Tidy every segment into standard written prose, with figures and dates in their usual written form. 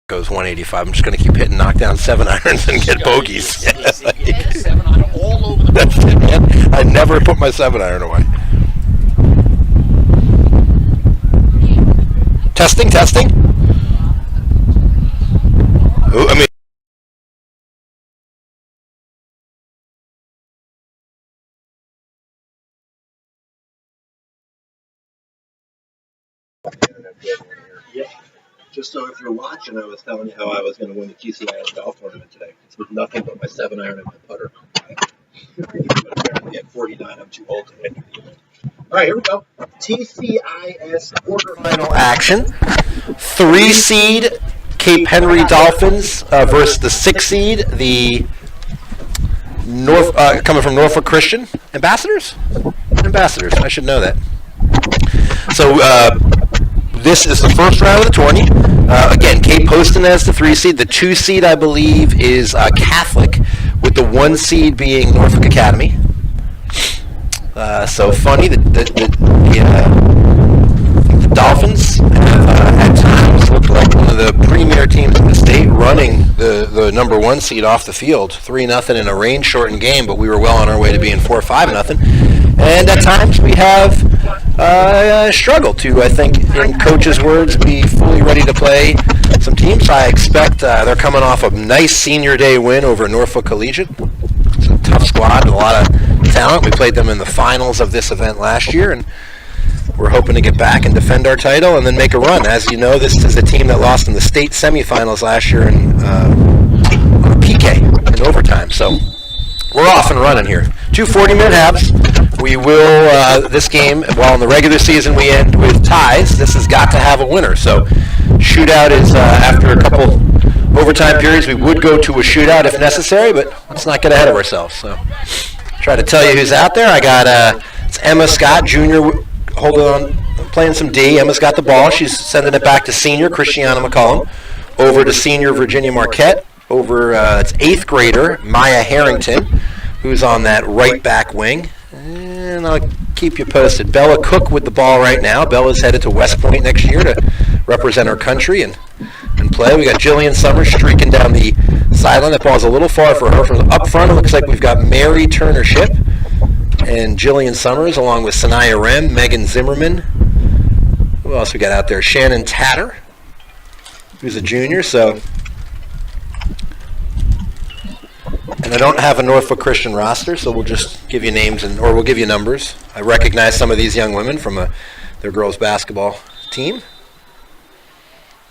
goes 185. I'm just going to keep hitting knockdown 7-irons and get bogeys. 7-iron all over the That's it, man. I never put my 7-iron away. Testing. Ooh, I mean. Yeah. Just so if you're watching, I was telling you how I was going to win the QCIS golf tournament today. It's with nothing but my 7-iron and my putter. Apparently at 49, I'm too old to win. All right, here we go. TCIS quarterfinal Action. 3 seed Cape Henry Dolphins versus the 6 seed, the coming from Norfolk Christian Ambassadors. I should know that. So this is the first round of the tourney. Again, Cape Poston as the 3 seed. The 2 seed, I believe, is Catholic, with the 1 seed being Norfolk Academy. So funny that the Dolphins have at times looked like one of the premier teams in the state, running the number 1 seed off the field, 3-0 in a rain-shortened game, but we were well on our way to being 4-5-0. And at times we have struggled to, I think, in coach's words, be fully ready to play some teams. I expect they're coming off a nice senior day win over Norfolk Collegiate. It's a tough squad with a lot of talent. We played them in the finals of this event last year, and we're hoping to get back and defend our title and then make a run. As you know, this is a team that lost in the state semifinals last year on a PK in overtime. So we're off and running here. 2 40-minute halves. We will, this game, while in the regular season we end with ties, this has got to have a winner. So shootout is, after a couple overtime periods, we would go to a shootout if necessary, but let's not get ahead of ourselves. So try to tell you who's out there. I got it's Emma Scott, junior, holding on, playing some D. Emma's got the ball. She's sending it back to senior Christiana McCollum, over to senior Virginia Marquette, over it's 8th grader Maya Harrington, who's on that right back wing. And I'll keep you posted. Bella Cook with the ball right now. Bella's headed to West Point next year to represent our country and play. We got Jillian Summers streaking down the sideline. That ball's a little far for her. From up front, it looks like we've got Mary Turner Ship and Jillian Summers, along with Sanaya Rem, Megan Zimmerman. Who else we got out there? Shannon Tatter, who's a junior. So, and I don't have a Norfolk Christian roster, so we'll just give you names or we'll give you numbers. I recognize some of these young women from their girls' basketball team.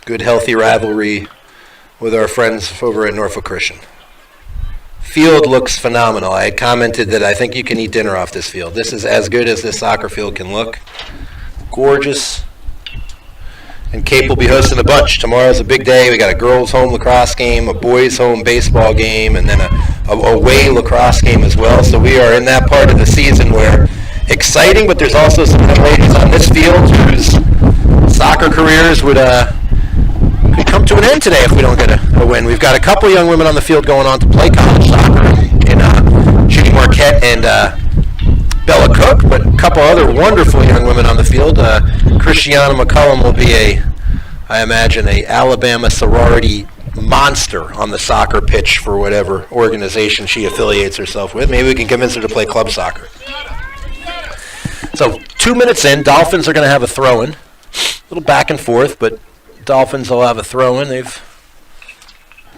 Good, healthy rivalry with our friends over at Norfolk Christian. Field looks phenomenal. I had commented that I think you can eat dinner off this field. This is as good as this soccer field can look. Gorgeous. And Cape will be hosting a bunch. Tomorrow's a big day. We got a girls' home lacrosse game, a boys' home baseball game, and then a away lacrosse game as well. So we are in that part of the season where exciting, but there's also some young ladies on this field whose soccer careers would could come to an end today if we don't get a win. We've got a couple young women on the field going on to play college soccer in Judy Marquette and Bella Cook, but a couple other wonderful young women on the field. Christiana McCullum will be I imagine, a Alabama sorority monster on the soccer pitch for whatever organization she affiliates herself with. Maybe we can convince her to play club soccer. So 2 minutes in, Dolphins are going to have a throw-in. A little back and forth, but Dolphins will have a throw-in. They've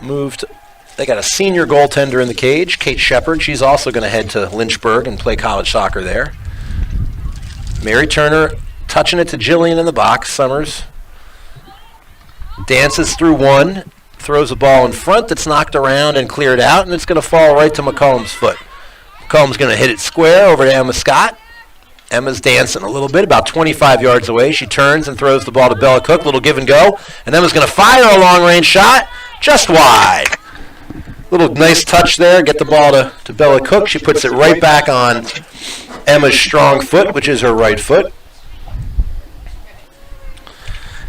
moved. They got a senior goaltender in the cage, Kate Shepard. She's also going to head to Lynchburg and play college soccer there. Mary Turner touching it to Jillian in the box. Summers dances through one, throws a ball in front that's knocked around and cleared out, and it's going to fall right to McCollum's foot. McCollum's going to hit it square over to Emma Scott. Emma's dancing a little bit, about 25 yards away. She turns and throws the ball to Bella Cook. Little give and go. And Emma's going to fire a long-range shot, just wide. Little nice touch there. Get the ball to Bella Cook. She puts it right back on Emma's strong foot, which is her right foot.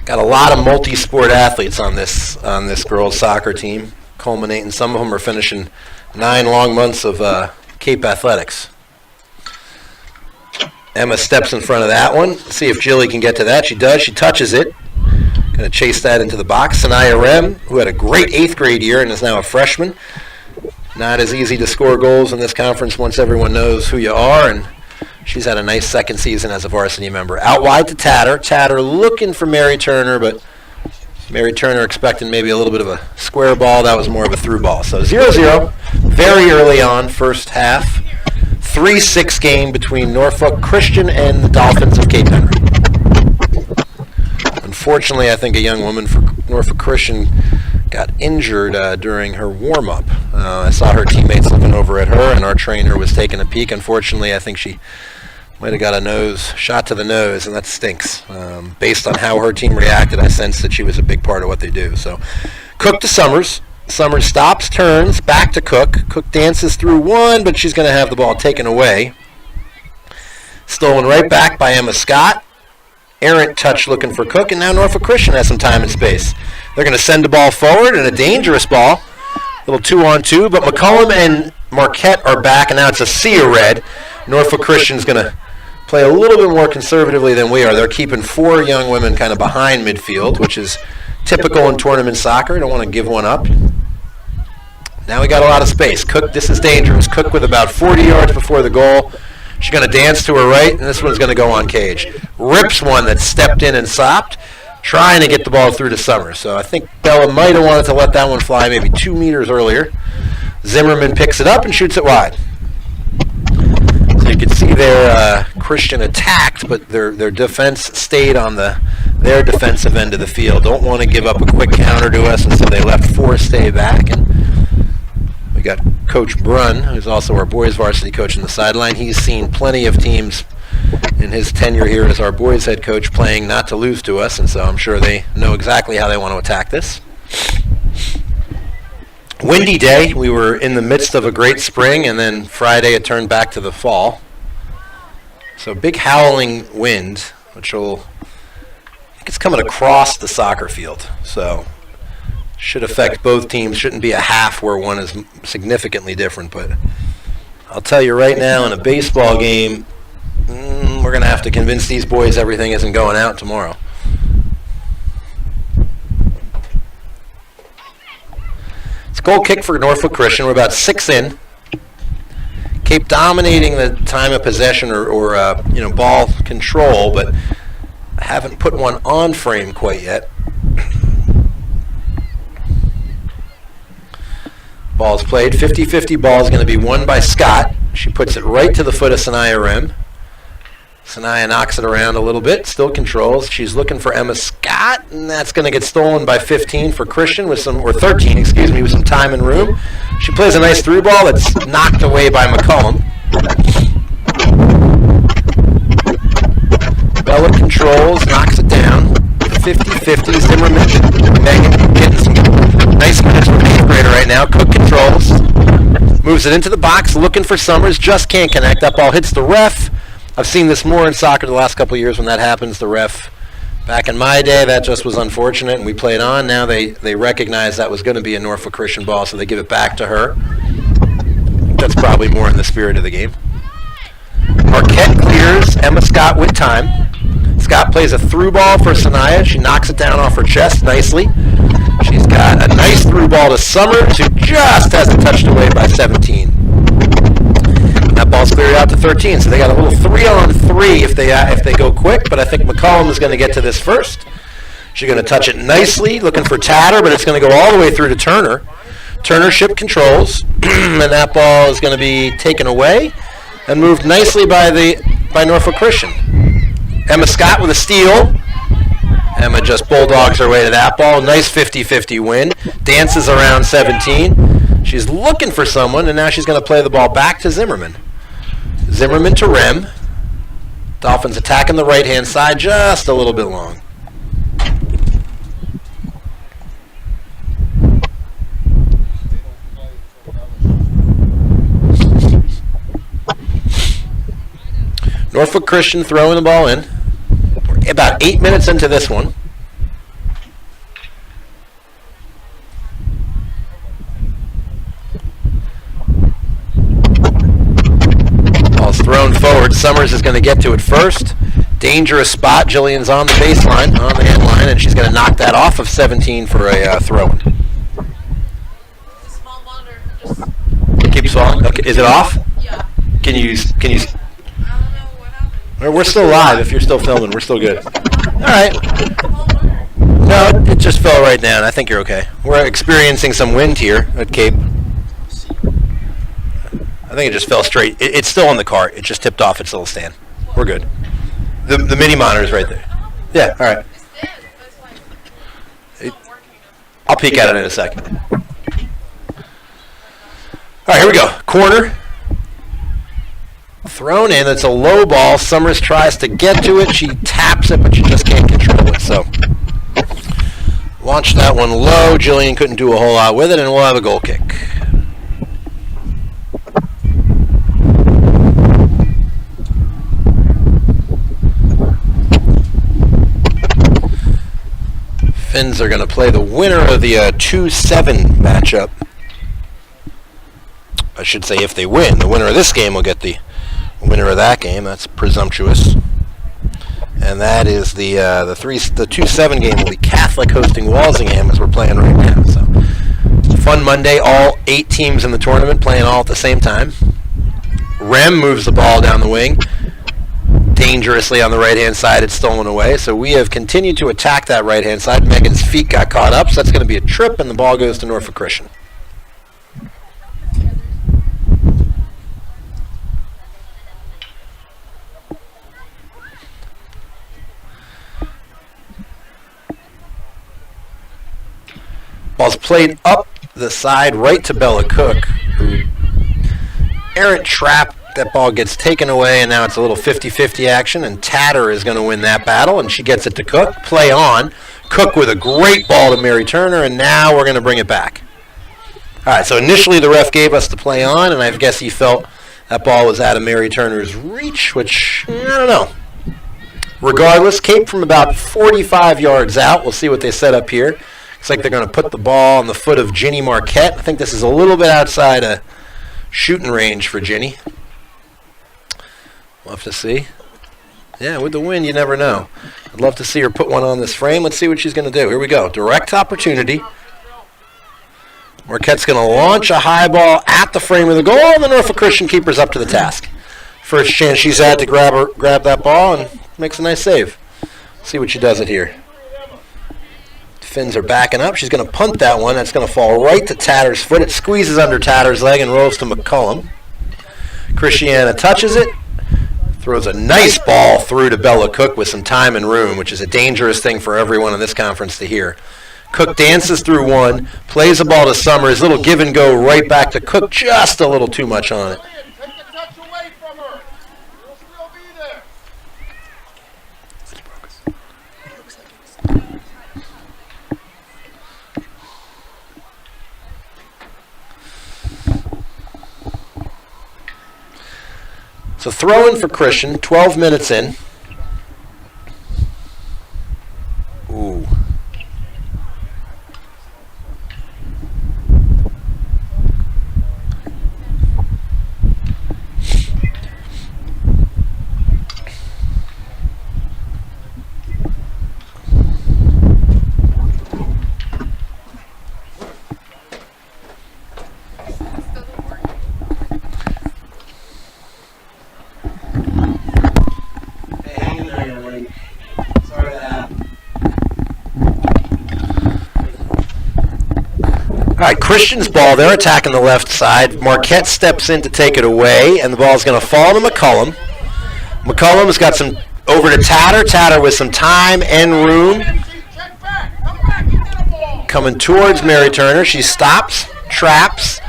Got a lot of multi-sport athletes on this girls' soccer team, culminating. Some of them are finishing 9 long months of Cape athletics. Emma steps in front of that one. See if Jilly can get to that. She does. She touches it. Going to chase that into the box. Sanaya Rem, who had a great 8th grade year and is now a freshman. Not as easy to score goals in this conference once everyone knows who you are, and she's had a nice second season as a varsity member. Out wide to Tatter. Tatter looking for Mary Turner, but Mary Turner expecting maybe a little bit of a square ball. That was more of a through ball. So 0-0 very early on, first half. 3-6 game between Norfolk Christian and the Dolphins of Cape Henry. Unfortunately, I think a young woman for Norfolk Christian got injured during her warm-up. I saw her teammates looking over at her, and our trainer was taking a peek. Unfortunately, I think she might have got a shot to the nose, and that stinks. Based on how her team reacted, I sensed that she was a big part of what they do. So, Cook to Summers. Summers stops, turns, back to Cook. Cook dances through one, but she's going to have the ball taken away. Stolen right back by Emma Scott. Errant touch looking for Cook, and now Norfolk Christian has some time and space. They're going to send the ball forward, and a dangerous ball. Little 2-on-2, but McCollum and Marquette are back, and now it's a sea of red. Norfolk Christian's going to play a little bit more conservatively than we are. They're keeping 4 young women kind of behind midfield, which is typical in tournament soccer. Don't want to give one up. Now we got a lot of space. Cook, this is dangerous. Cook with about 40 yards before the goal. She's going to dance to her right, and this one's going to go on cage. Rips one that stepped in and stopped, trying to get the ball through to Summers. So I think Bella might have wanted to let that one fly maybe 2 meters earlier. Zimmerman picks it up and shoots it wide. So you can see their Christian attacked, but their defense stayed on their defensive end of the field. Don't want to give up a quick counter to us, and so they left 4 stay back. And we got Coach Brunn, who's also our boys varsity coach on the sideline. He's seen plenty of teams in his tenure here as our boys head coach playing not to lose to us, and so I'm sure they know exactly how they want to attack this. Windy day. We were in the midst of a great spring, and then Friday it turned back to the fall. So big howling wind, which I think it's coming across the soccer field. So should affect both teams. Shouldn't be a half where one is significantly different, but I'll tell you right now, in a baseball game, we're going to have to convince these boys everything isn't going out tomorrow. It's a goal kick for Norfolk Christian. We're about 6 in. Cape dominating the time of possession or ball control, but I haven't put one on frame quite yet. Ball's played. 50-50 ball is going to be won by Scott. She puts it right to the foot of Sanaya Rim. Sanaya knocks it around a little bit, still controls. She's looking for Emma Scott, and that's going to get stolen by 15 for Christian, or 13, with some time and room. She plays a nice through ball that's knocked away by McCollum. Bella controls, knocks it down. 50-50, Zimmerman, Megan getting some nice minutes from the 8th grader right now. Cook controls, moves it into the box, looking for Summers, just can't connect. That ball hits the ref. I've seen this more in soccer the last couple of years when that happens. The ref, back in my day, that just was unfortunate, and we played on. Now they recognize that was going to be a Norfolk Christian ball, so they give it back to her. That's probably more in the spirit of the game. Marquette clears, Emma Scott with time. Scott plays a through ball for Sanaya. She knocks it down off her chest nicely. She's got a nice through ball to Summers, who just has it touched away by 17. That ball's cleared out to 13, so they got a little 3-on-3 if they go quick, but I think McCollum is going to get to this first. She's going to touch it nicely, looking for Tatter, but it's going to go all the way through to Turner. Turner ship controls, and that ball is going to be taken away and moved nicely by Norfolk Christian. Emma Scott with a steal. Emma just bulldogs her way to that ball. Nice 50-50 win. Dances around 17. She's looking for someone, and now she's going to play the ball back to Zimmerman. Zimmerman to Rem. Dolphins attacking the right-hand side just a little bit long. Norfolk Christian throwing the ball in. We're about 8 minutes into this one. Ball's thrown forward. Summers is going to get to it first. Dangerous spot. Jillian's on the baseline, on the end line, and she's going to knock that off of 17 for a throw-in. Small monitor. Just It keeps falling. Okay, is it off? yeah. Can you? I don't know what happened. We're still live. If you're still filming, we're still good. All right. Small monitor. No, it just fell right down. I think you're okay. We're experiencing some wind here at Cape. I think it just fell straight. It's still on the cart. It just tipped off its little stand. We're good. The mini monitor is right there. Yeah. All right. It's dead. That's why it's not working. I'll peek at it in a second. All right, here we go. Corner. Thrown in. It's a low ball. Summers tries to get to it. She taps it, but she just can't control it. So launch that one low. Jillian couldn't do a whole lot with it, and we'll have a goal kick. Finns are going to play the winner of the 2-7 matchup. I should say if they win. The winner of this game will get the winner of that game. That's presumptuous. And that is the 2-7 game will be Catholic hosting Walsingham as we're playing right now. So fun Monday. All 8 teams in the tournament playing all at the same time. Rem moves the ball down the wing. Dangerously on the right-hand side, it's stolen away. So we have continued to attack that right-hand side. Megan's feet got caught up, so that's going to be a trip, and the ball goes to Norfolk Christian. Ball's played up the side right to Bella Cook, who errant trap. That ball gets taken away, and now it's a little 50-50 action, and Tatter is going to win that battle, and she gets it to Cook. Play on. Cook with a great ball to Mary Turner, and now we're going to bring it back. All right, so initially the ref gave us the play on, and I guess he felt that ball was out of Mary Turner's reach, which, I don't know. Regardless, Cape from about 45 yards out. We'll see what they set up here. Looks like they're going to put the ball on the foot of Ginny Marquette. I think this is a little bit outside of shooting range for Ginny. We'll have to see. Yeah, with the wind, you never know. I'd love to see her put one on this frame. Let's see what she's going to do. Here we go. Direct opportunity. Marquette's going to launch a high ball at the frame of the goal, and the Norfolk Christian keeper's up to the task. First chance she's had to grab that ball, and makes a nice save. See what she does it here. Finns are backing up. She's going to punt that one. That's going to fall right to Tatter's foot. It squeezes under Tatter's leg and rolls to McCullum. Christiana touches it. Throws a nice ball through to Bella Cook with some time and room, which is a dangerous thing for everyone in this conference to hear. Cook dances through one, plays the ball to Summers, little give and go right back to Cook, just a little too much on it. Take the touch away from her. She'll still be there. So throw in for Christian, 12 minutes in. Ooh. All right, Christian's ball. They're attacking the left side. Marquette steps in to take it away, and the ball's going to fall to McCullum. McCullum's got some over to Tatter. Tatter with some time and room. Check back. Come back. Get the ball. Coming towards Mary Turner. She stops, traps,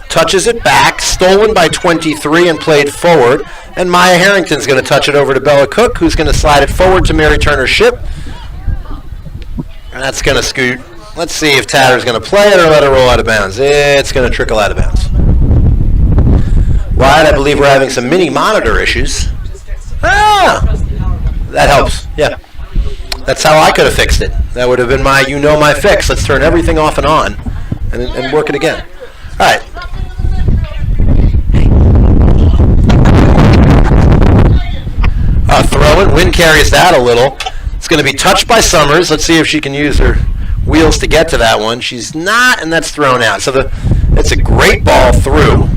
touches it back. Stolen by 23 and played forward. And Maya Harrington's going to touch it over to Bella Cook, who's going to slide it forward to Mary Turner's ship. And that's going to scoot. Let's see if Tatter's going to play it or let it roll out of bounds. It's going to trickle out of bounds. Wyatt, I believe we're having some mini monitor issues. Ah, that helps. Yeah. That's how I could have fixed it. That would have been my my fix. Let's turn everything off and on and work it again. All right. Throw it. wind carries that a little. It's going to be touched by Summers. Let's see if she can use her wheels to get to that one. She's not, and that's thrown out. So it's a great ball through.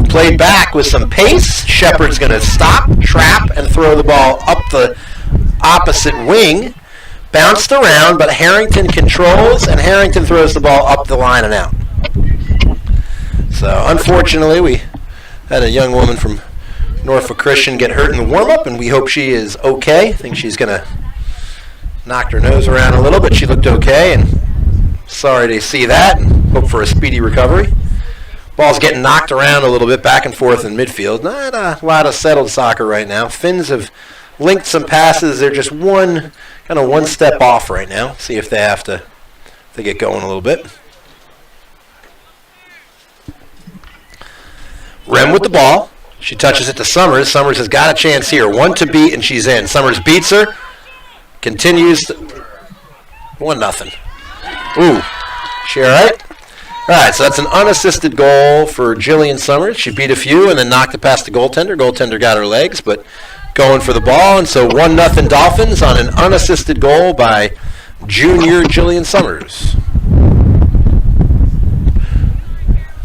Played back with some pace. Shepard's going to stop, trap, and throw the ball up the opposite wing. Bounced around, but Harrington controls, and Harrington throws the ball up the line and out. So unfortunately, we had a young woman from Norfolk Christian get hurt in the warm-up, and we hope she is okay. I think she's going to knock her nose around a little, but she looked okay, and sorry to see that, and hope for a speedy recovery. Ball's getting knocked around a little bit back and forth in midfield. Not a lot of settled soccer right now. Finns have linked some passes. They're just one step off right now. See if they have to get going a little bit. Rem with the ball. She touches it to Summers. Summers has got a chance here. 1 to beat, and she's in. Summers beats her. Continues. 1-0. Ooh. She all right? All right, so that's an unassisted goal for Jillian Summers. She beat a few and then knocked it past the goaltender. Goaltender got her legs, but going for the ball. And so 1-0 Dolphins on an unassisted goal by junior Jillian Summers.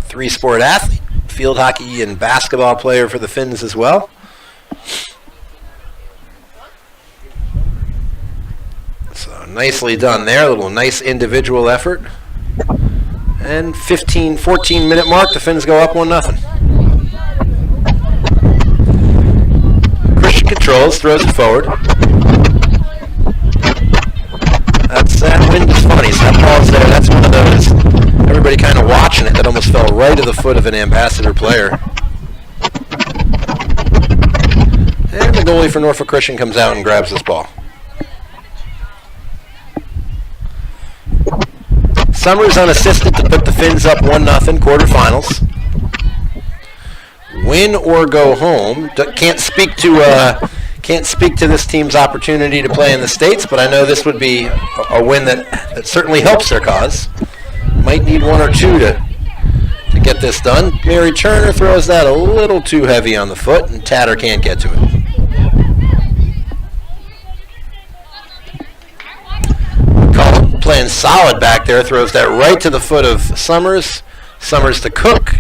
3-sport athlete, field hockey and basketball player for the Finns as well. So nicely done there. A little nice individual effort. And 14-minute mark, the Finns go up 1-0. Christian controls, throws it forward. That wind is funny, so that ball's there. That's one of those, everybody kind of watching it, that almost fell right to the foot of an Ambassador player. And the goalie for Norfolk Christian comes out and grabs this ball. Summers unassisted to put the Finns up 1-0, quarterfinals. Win or go home. Can't speak to this team's opportunity to play in the States, but I know this would be a win that certainly helps their cause. Might need 1 or 2 to get this done. Mary Turner throws that a little too heavy on the foot, and Tatter can't get to it. Playing solid back there, throws that right to the foot of Summers. Summers to Cook,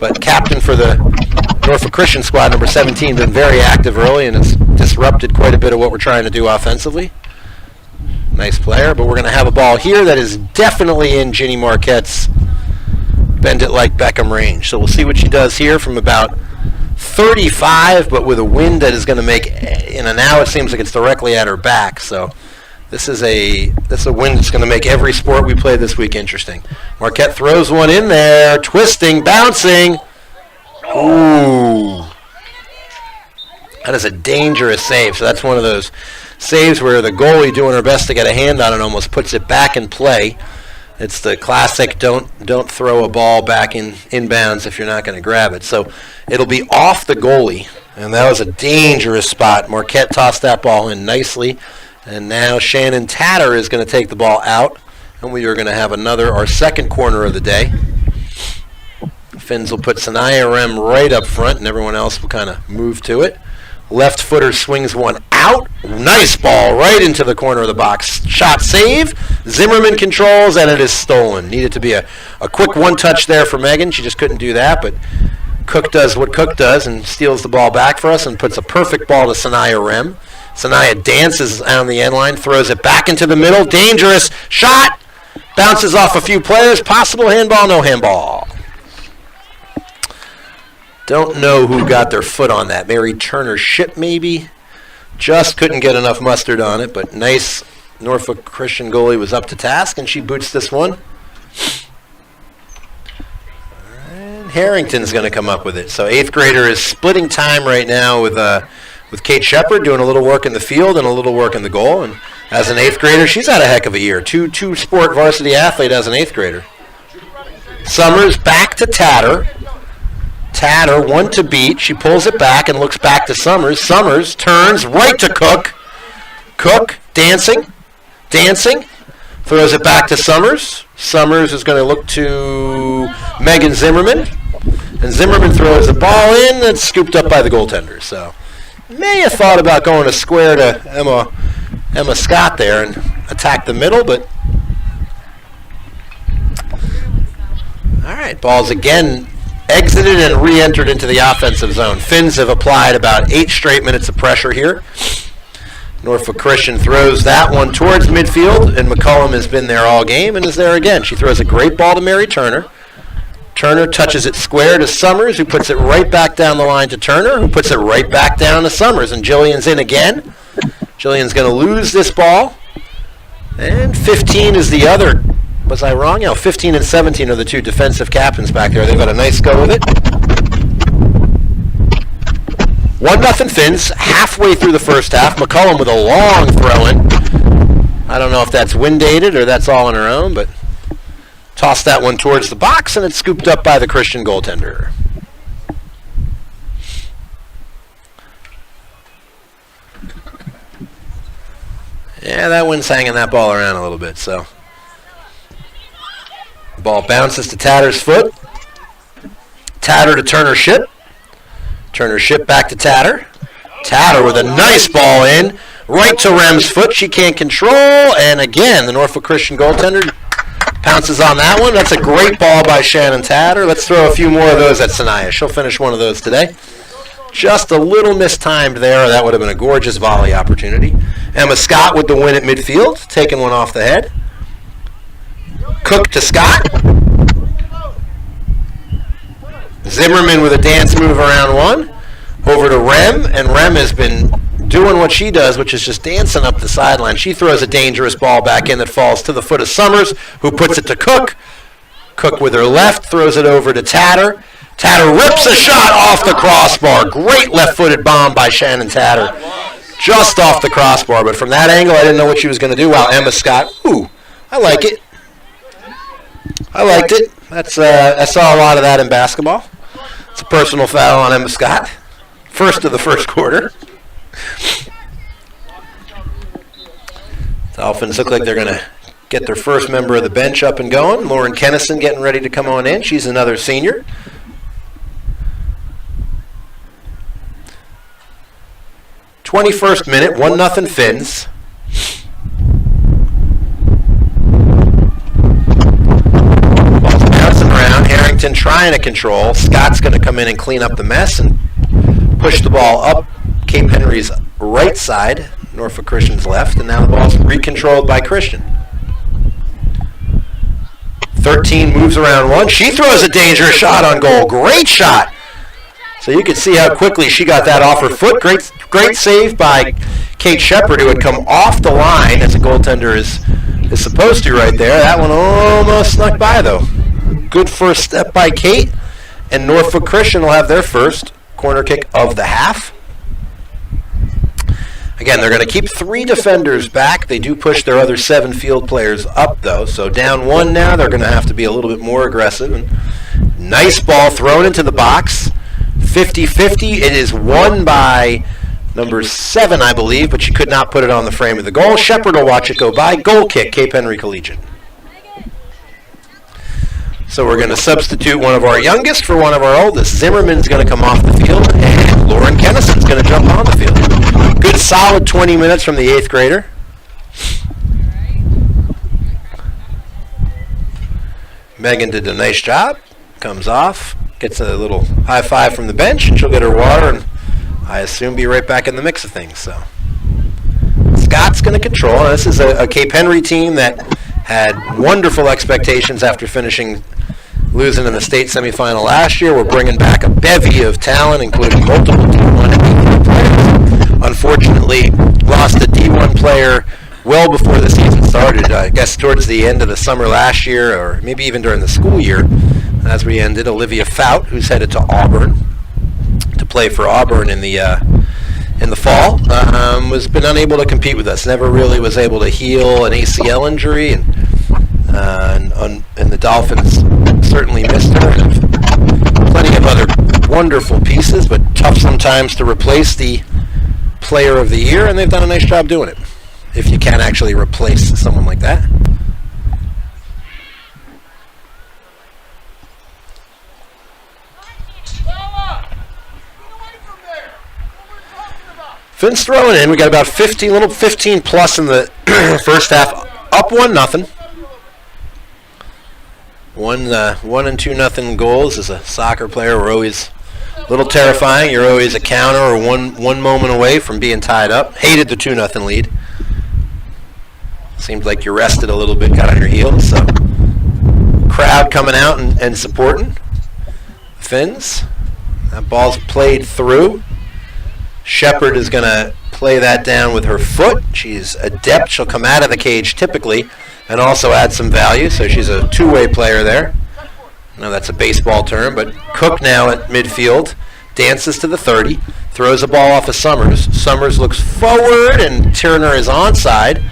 but captain for the Norfolk Christian squad, number 17, been very active early, and it's disrupted quite a bit of what we're trying to do offensively. Nice player, but we're going to have a ball here that is definitely in Ginny Marquette's bend it like Beckham range. So we'll see what she does here from about 35, but with a wind that is going to make, now it seems like it's directly at her back, so this is a win that's going to make every sport we play this week interesting. Marquette throws one in there, twisting, bouncing. Ooh. That is a dangerous save. So that's one of those saves where the goalie doing her best to get a hand on it almost puts it back in play. It's the classic don't throw a ball back inbounds if you're not going to grab it. So it'll be off the goalie, and that was a dangerous spot. Marquette tossed that ball in nicely. And now Shannon Tatter is going to take the ball out, and we are going to have our second corner of the day. Finns will put Sanaya Rem right up front, and everyone else will kind of move to it. Left footer swings one out. Nice ball right into the corner of the box. Shot save. Zimmerman controls, and it is stolen. Needed to be a quick one-touch there for Megan. She just couldn't do that, but Cook does what Cook does and steals the ball back for us and puts a perfect ball to Sanaya Rem. Sanaya dances on the end line, throws it back into the middle. Dangerous shot. Bounces off a few players. Possible handball, no handball. Don't know who got their foot on that. Mary Turner Ship, maybe. Just couldn't get enough mustard on it, but nice Norfolk Christian goalie was up to task, and she boots this one. And Harrington's going to come up with it. So 8th grader is splitting time right now with Kate Shepard, doing a little work in the field and a little work in the goal. And as an 8th grader, she's had a heck of a year. Two-sport varsity athlete as an 8th grader. Summers back to Tatter. Tatter, 1 to beat. She pulls it back and looks back to Summers. Summers turns right to Cook. Cook, dancing. Throws it back to Summers. Summers is going to look to Megan Zimmerman. And Zimmerman throws the ball in. That's scooped up by the goaltender. So may have thought about going to square to Emma Scott there and attack the middle, but all right, ball's again exited and re-entered into the offensive zone. Finns have applied about 8 straight minutes of pressure here. Norfolk Christian throws that one towards midfield, and McCullum has been there all game and is there again. She throws a great ball to Mary Turner. Turner touches it square to Summers, who puts it right back down the line to Turner, who puts it right back down to Summers. And Jillian's in again. Jillian's going to lose this ball. And 15 is the other. Was I wrong? 15 and 17 are the 2 defensive captains back there. They've got a nice go with it. 1-0 Finns, halfway through the first half. McCullum with a long throw-in. I don't know if that's wind-dated or that's all on her own, but tossed that one towards the box, and it's scooped up by the Christian goaltender. Yeah, that wind's hanging that ball around a little bit, so. The ball bounces to Tatter's foot. Tatter to Turner Ship. Turner Ship back to Tatter. Tatter with a nice ball in. Right to Rem's foot. She can't control. And again, the Norfolk Christian goaltender pounces on that one. That's a great ball by Shannon Tatter. Let's throw a few more of those at Sanaya. She'll finish one of those today. Just a little mistimed there. That would have been a gorgeous volley opportunity. Emma Scott with the win at midfield. Taking one off the head. Cook to Scott. Zimmerman with a dance move around one. Over to Rem, and Rem has been doing what she does, which is just dancing up the sideline. She throws a dangerous ball back in that falls to the foot of Summers, who puts it to Cook. Cook with her left throws it over to Tatter. Tatter rips a shot off the crossbar. Great left-footed bomb by Shannon Tatter. Just off the crossbar, but from that angle, I didn't know what she was going to do. Wow, Emma Scott, ooh, I like it. I liked it. I saw a lot of that in basketball. It's a personal foul on Emma Scott. First of the first quarter. The Dolphins look like they're going to get their first member of the bench up and going. Lauren Kennison getting ready to come on in. She's another senior. '21st minute, 1-0 Finns. Harrington trying to control. Scott's going to come in and clean up the mess and push the ball up Cape Henry's right side, Norfolk Christian's left, and now the ball's recontrolled by Christian. 13 moves around one. She throws a dangerous shot on goal. Great shot. So you can see how quickly she got that off her foot. Great save by Kate Shepard, who had come off the line as a goaltender is supposed to right there. That one almost snuck by, though. Good first step by Kate, and Norfolk Christian will have their first corner kick of the half. Again, they're going to keep 3 defenders back. They do push their other 7 field players up, though. So down 1 now, they're going to have to be a little bit more aggressive. And nice ball thrown into the box. 50-50. It is won by number 7, I believe, but she could not put it on the frame of the goal. Shepard will watch it go by. Goal kick, Cape Henry Collegiate. So we're going to substitute one of our youngest for one of our oldest. Zimmerman's going to come off the field, and Lauren Kennison's going to jump on the field. Good solid 20 minutes from the 8th grader. Megan did a nice job. Comes off, gets a little high five from the bench, and she'll get her water, and I assume be right back in the mix of things. So Scott's going to control. This is a Cape Henry team that had wonderful expectations after losing in the state semifinal last year. We're bringing back a bevy of talent, including multiple D1 and D3 players. Unfortunately, lost a D1 player well before the season started. I guess towards the end of the summer last year, or maybe even during the school year, as we ended. Olivia Fout, who's headed to Auburn to play for Auburn in the fall, has been unable to compete with us. Never really was able to heal an ACL injury, and the Dolphins certainly missed her. Plenty of other wonderful pieces, but tough sometimes to replace the player of the year, and they've done a nice job doing it, if you can actually replace someone like that. Finn's throwing in. We got about 15, little 15 plus in the first half. Up 1-0. 1 and 2-0 goals. As a soccer player, we're always a little terrifying. You're always a counter or one moment away from being tied up. Hated the 2-0 lead. Seemed like you rested a little bit, got on your heels. So, crowd coming out and supporting Finns. That ball's played through. Shepard is going to play that down with her foot. She's adept. She'll come out of the cage typically and also add some value. So she's a two-way player there. I know that's a baseball term, but Cook now at midfield dances to the 30, throws a ball off of Summers. Summers looks forward, and Turner is onside.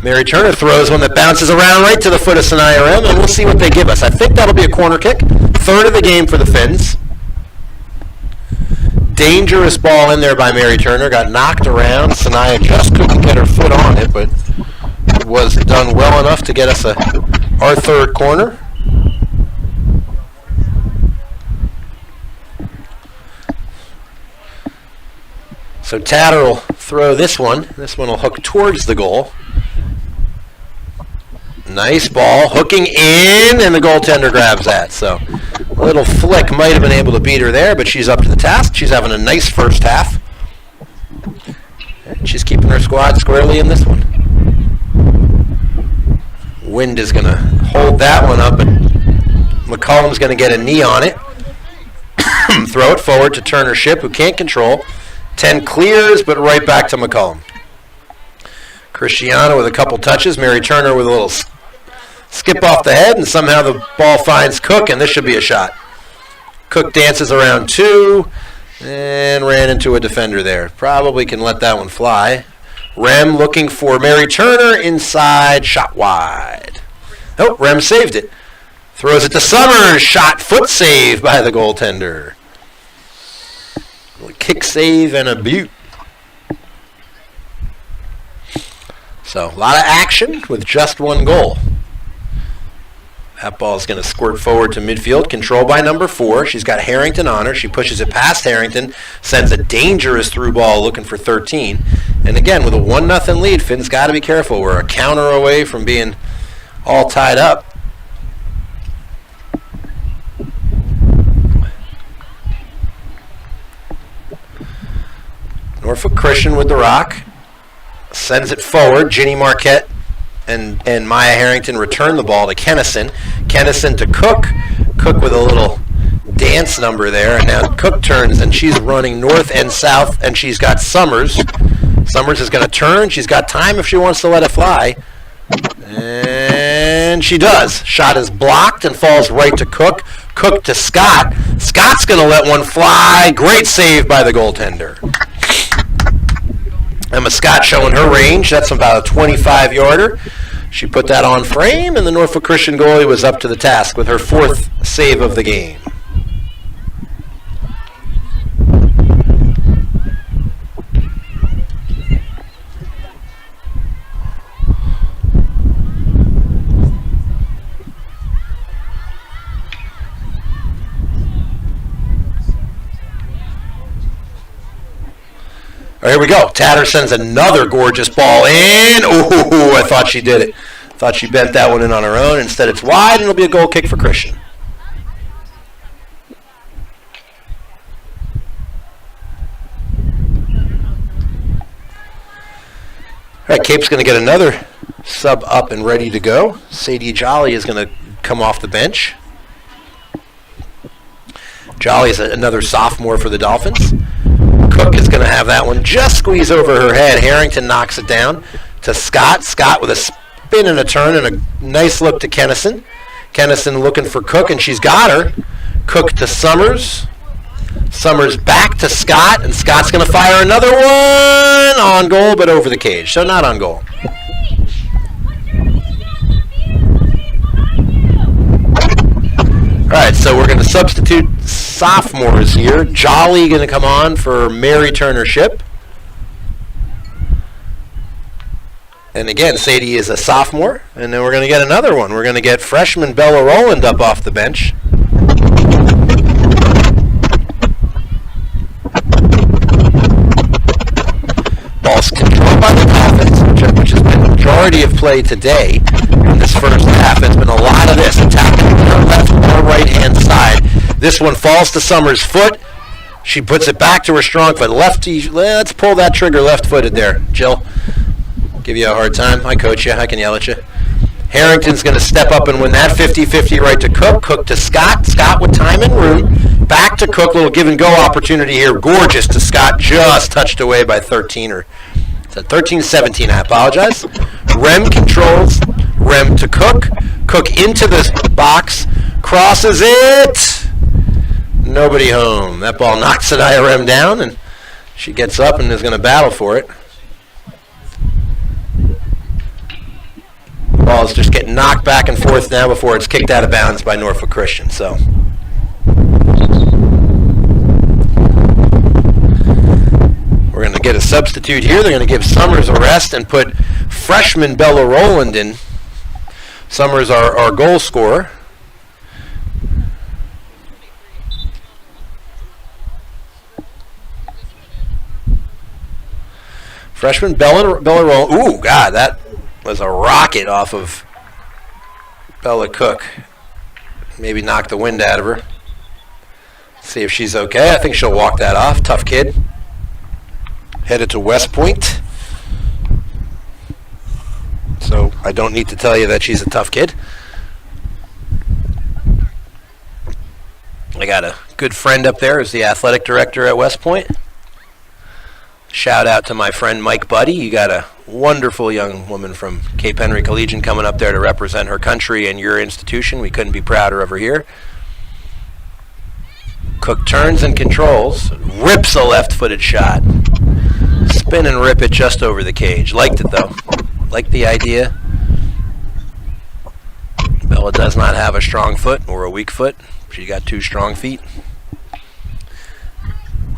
Mary Turner throws one that bounces around right to the foot of Sanaya Rem, and we'll see what they give us. I think that'll be a corner kick. Third of the game for the Finns. Dangerous ball in there by Mary Turner. Got knocked around. Sanaya just couldn't get her foot on it, but it was done well enough to get us our third corner. So Tatter will throw this one. This one will hook towards the goal. Nice ball, hooking in, and the goaltender grabs that. So a little flick might have been able to beat her there, but she's up to the task. She's having a nice first half. And she's keeping her squad squarely in this one. Wind is going to hold that one up, and McCollum's going to get a knee on it. Throw it forward to Turner Ship, who can't control. 10 clears, but right back to McCollum. Christiana with a couple touches. Mary Turner with a little skip off the head, and somehow the ball finds Cook, and this should be a shot. Cook dances around two and ran into a defender there. Probably can let that one fly. Rem looking for Mary Turner inside, shot wide. Oh, Rem saved it. Throws it to Summers, shot, foot save by the goaltender. Kick save and a beaut. So, a lot of action with just one goal. That ball is going to squirt forward to midfield, controlled by number 4. She's got Harrington on her. She pushes it past Harrington, sends a dangerous through ball looking for 13. And again, with a 1-0 lead, Finn's got to be careful. We're a counter away from being all tied up. Norfolk Christian with the rock. Sends it forward. Ginny Marquette and Maya Harrington return the ball to Kennison. Kennison to Cook. Cook with a little dance number there. And now Cook turns, and she's running north and south, and she's got Summers. Summers is going to turn. She's got time if she wants to let it fly. And she does. Shot is blocked and falls right to Cook. Cook to Scott. Scott's going to let one fly. Great save by the goaltender. Emma Scott showing her range. That's about a 25-yarder. She put that on frame, and the Norfolk Christian goalie was up to the task with her 4th save of the game. All right, here we go. Tatter sends another gorgeous ball in. Ooh, I thought she did it. Thought she bent that one in on her own. Instead, it's wide, and it'll be a goal kick for Christian. All right, Cape's going to get another sub up and ready to go. Sadie Jolly is going to come off the bench. Jolly is another sophomore for the Dolphins. Cook is going to have that one just squeeze over her head. Harrington knocks it down to Scott. Scott with a spin and a turn and a nice look to Kennison. Kennison looking for Cook, and she's got her. Cook to Summers. Summers back to Scott, and Scott's going to fire another one on goal, but over the cage, so not on goal. All right, so we're going to substitute sophomores here. Jolly going to come on for Mary Turner Ship. And again, Sadie is a sophomore. And then we're going to get another one. We're going to get freshman Bella Rowland up off the bench. ball's controlled by the Dolphins, which has been the majority of play today in this first half. It's been a lot of this, attacking her left or right-hand side. This one falls to Summers' foot. She puts it back to her strong foot. Lefty, let's pull that trigger left-footed there, Jill. Give you a hard time. I coach you. I can yell at you. Harrington's going to step up and win that 50-50 right to Cook. Cook to Scott. Scott with time and room. Back to Cook. Little give-and-go opportunity here. Gorgeous to Scott. Just touched away by 13 or 13-17. I apologize. Rem controls. Rem to Cook. Cook into the box. Crosses it. Nobody home. That ball knocks Sadaya Rem down, and she gets up and is going to battle for it. Ball's just getting knocked back and forth now before it's kicked out of bounds by Norfolk Christian. So we're going to get a substitute here. They're going to give Summers a rest and put freshman Bella Rowland in. Summers, our goal scorer. Freshman Bella Rowland. Ooh, God, that was a rocket off of Bella Cook. Maybe knocked the wind out of her. See if she's okay. I think she'll walk that off. Tough kid. Headed to West Point. So I don't need to tell you that she's a tough kid. I got a good friend up there who's the athletic director at West Point. Shout out to my friend Mike Buddy. You got a wonderful young woman from Cape Henry Collegian coming up there to represent her country and your institution. We couldn't be prouder of her here. Cook turns and controls. Rips a left-footed shot. Spin and rip it just over the cage. Liked it, though. Liked the idea. Bella does not have a strong foot or a weak foot. She got two strong feet.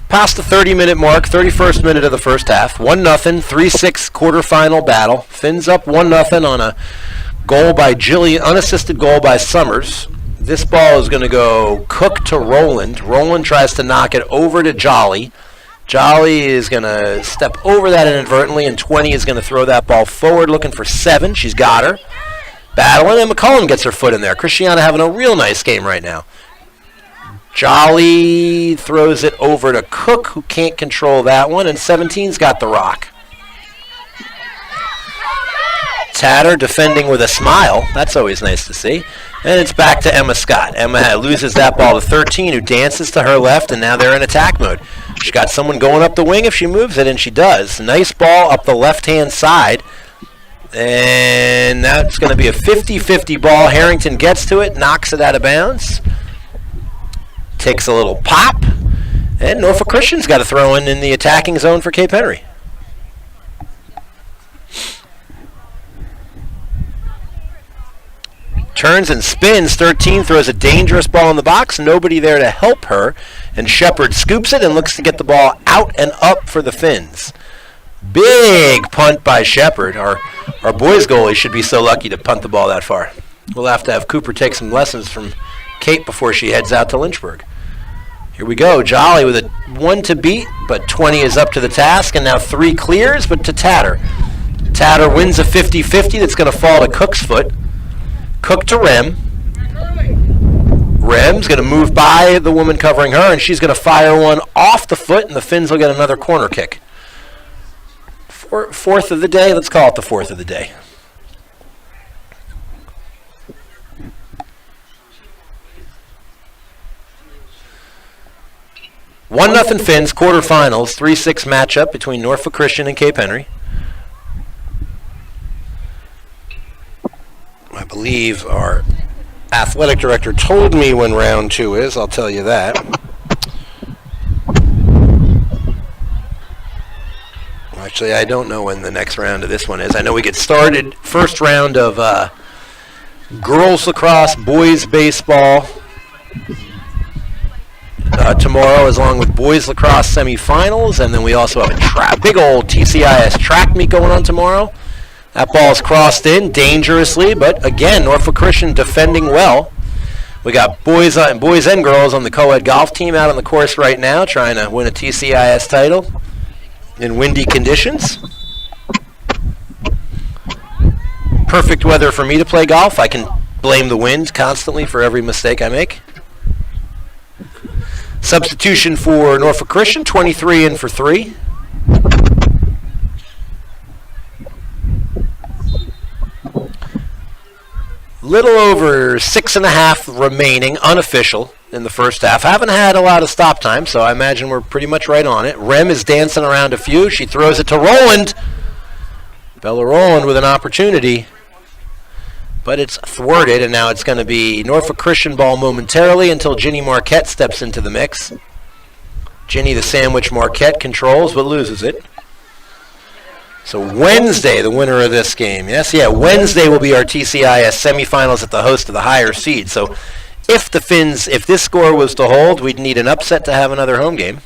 Past the 30-minute mark, 31st minute of the first half. 1-0, 3-6 quarterfinal battle. Finns up 1-0 on a goal by Jillian, unassisted goal by Summers. This ball is going to go Cook to Rowland. Rowland tries to knock it over to Jolly. Jolly is going to step over that inadvertently, and 20 is going to throw that ball forward looking for 7. She's got her. Battling, and McCollum gets her foot in there. Christiana having a real nice game right now. Jolly throws it over to Cook, who can't control that one, and 17's got the rock. Tatter defending with a smile. That's always nice to see. And it's back to Emma Scott. Emma loses that ball to 13, who dances to her left, and now they're in attack mode. She's got someone going up the wing if she moves it, and she does. Nice ball up the left-hand side. And that's going to be a 50-50 ball. Harrington gets to it, knocks it out of bounds. Takes a little pop, and Norfolk Christian's got to throw in the attacking zone for Cape Henry. Turns and spins. 13 throws a dangerous ball in the box. Nobody there to help her, and Shepard scoops it and looks to get the ball out and up for the Finns. Big punt by Shepard. Our boys goalie should be so lucky to punt the ball that far. We'll have to have Cooper take some lessons from Kate before she heads out to Lynchburg. Here we go. Jolly with a 1 to beat, but 20 is up to the task, and now 3 clears, but to Tatter. Tatter wins a 50-50 that's going to fall to Cook's foot. Cook to Rem. Rem's going to move by the woman covering her, and she's going to fire one off the foot, and the Finns will get another corner kick. Fourth of the day. Let's call it the fourth of the day. One nothing Finns, quarterfinals, 3-6 matchup between Norfolk Christian and Cape Henry. I believe our athletic director told me when round 2 is. I'll tell you that. Actually, I don't know when the next round of this one is. I know we get started first round of girls lacrosse, boys baseball tomorrow, along with boys lacrosse semifinals, and then we also have a big old TCIS track meet going on tomorrow. That ball's crossed in dangerously, but again, Norfolk Christian defending well. We got boys and girls on the co-ed golf team out on the course right now, trying to win a TCIS title. in windy conditions. Perfect weather for me to play golf. I can blame the wind constantly for every mistake I make. Substitution for Norfolk Christian, 23 in for 3. Little over 6.5 remaining, unofficial, in the first half. Haven't had a lot of stop time, so I imagine we're pretty much right on it. Rem is dancing around a few. She throws it to Roland. Bella Roland with an opportunity, but it's thwarted, and now it's going to be Norfolk Christian ball momentarily until Ginny Marquette steps into the mix. Ginny the sandwich Marquette controls, but loses it. So Wednesday, the winner of this game. Wednesday will be our TCIS semifinals at the host of the higher seed. So if this score was to hold, we'd need an upset to have another home game.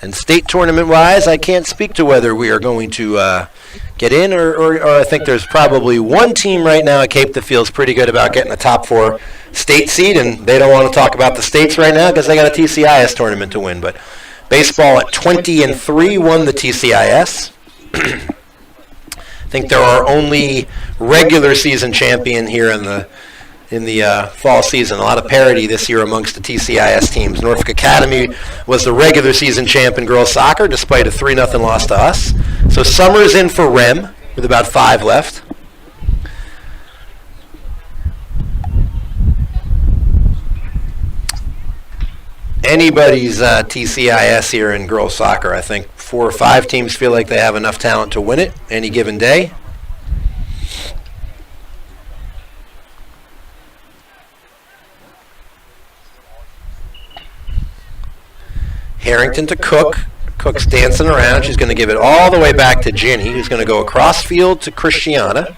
And state tournament-wise, I can't speak to whether we are going to get in, or I think there's probably one team right now at Cape that feels pretty good about getting a top 4 state seed, and they don't want to talk about the states right now because they got a TCIS tournament to win. But baseball at 20-3 won the TCIS. I think there are only regular season champion here in the fall season. A lot of parity this year amongst the TCIS teams. Norfolk Academy was the regular season champ in girls soccer despite a 3-0 loss to us. So Summer's in for Rem with about 5 left. Anybody's TCIS here in girls soccer. I think 4 or 5 teams feel like they have enough talent to win it any given day. Harrington to Cook. Cook's dancing around. She's going to give it all the way back to Ginny, who's going to go across field to Christiana.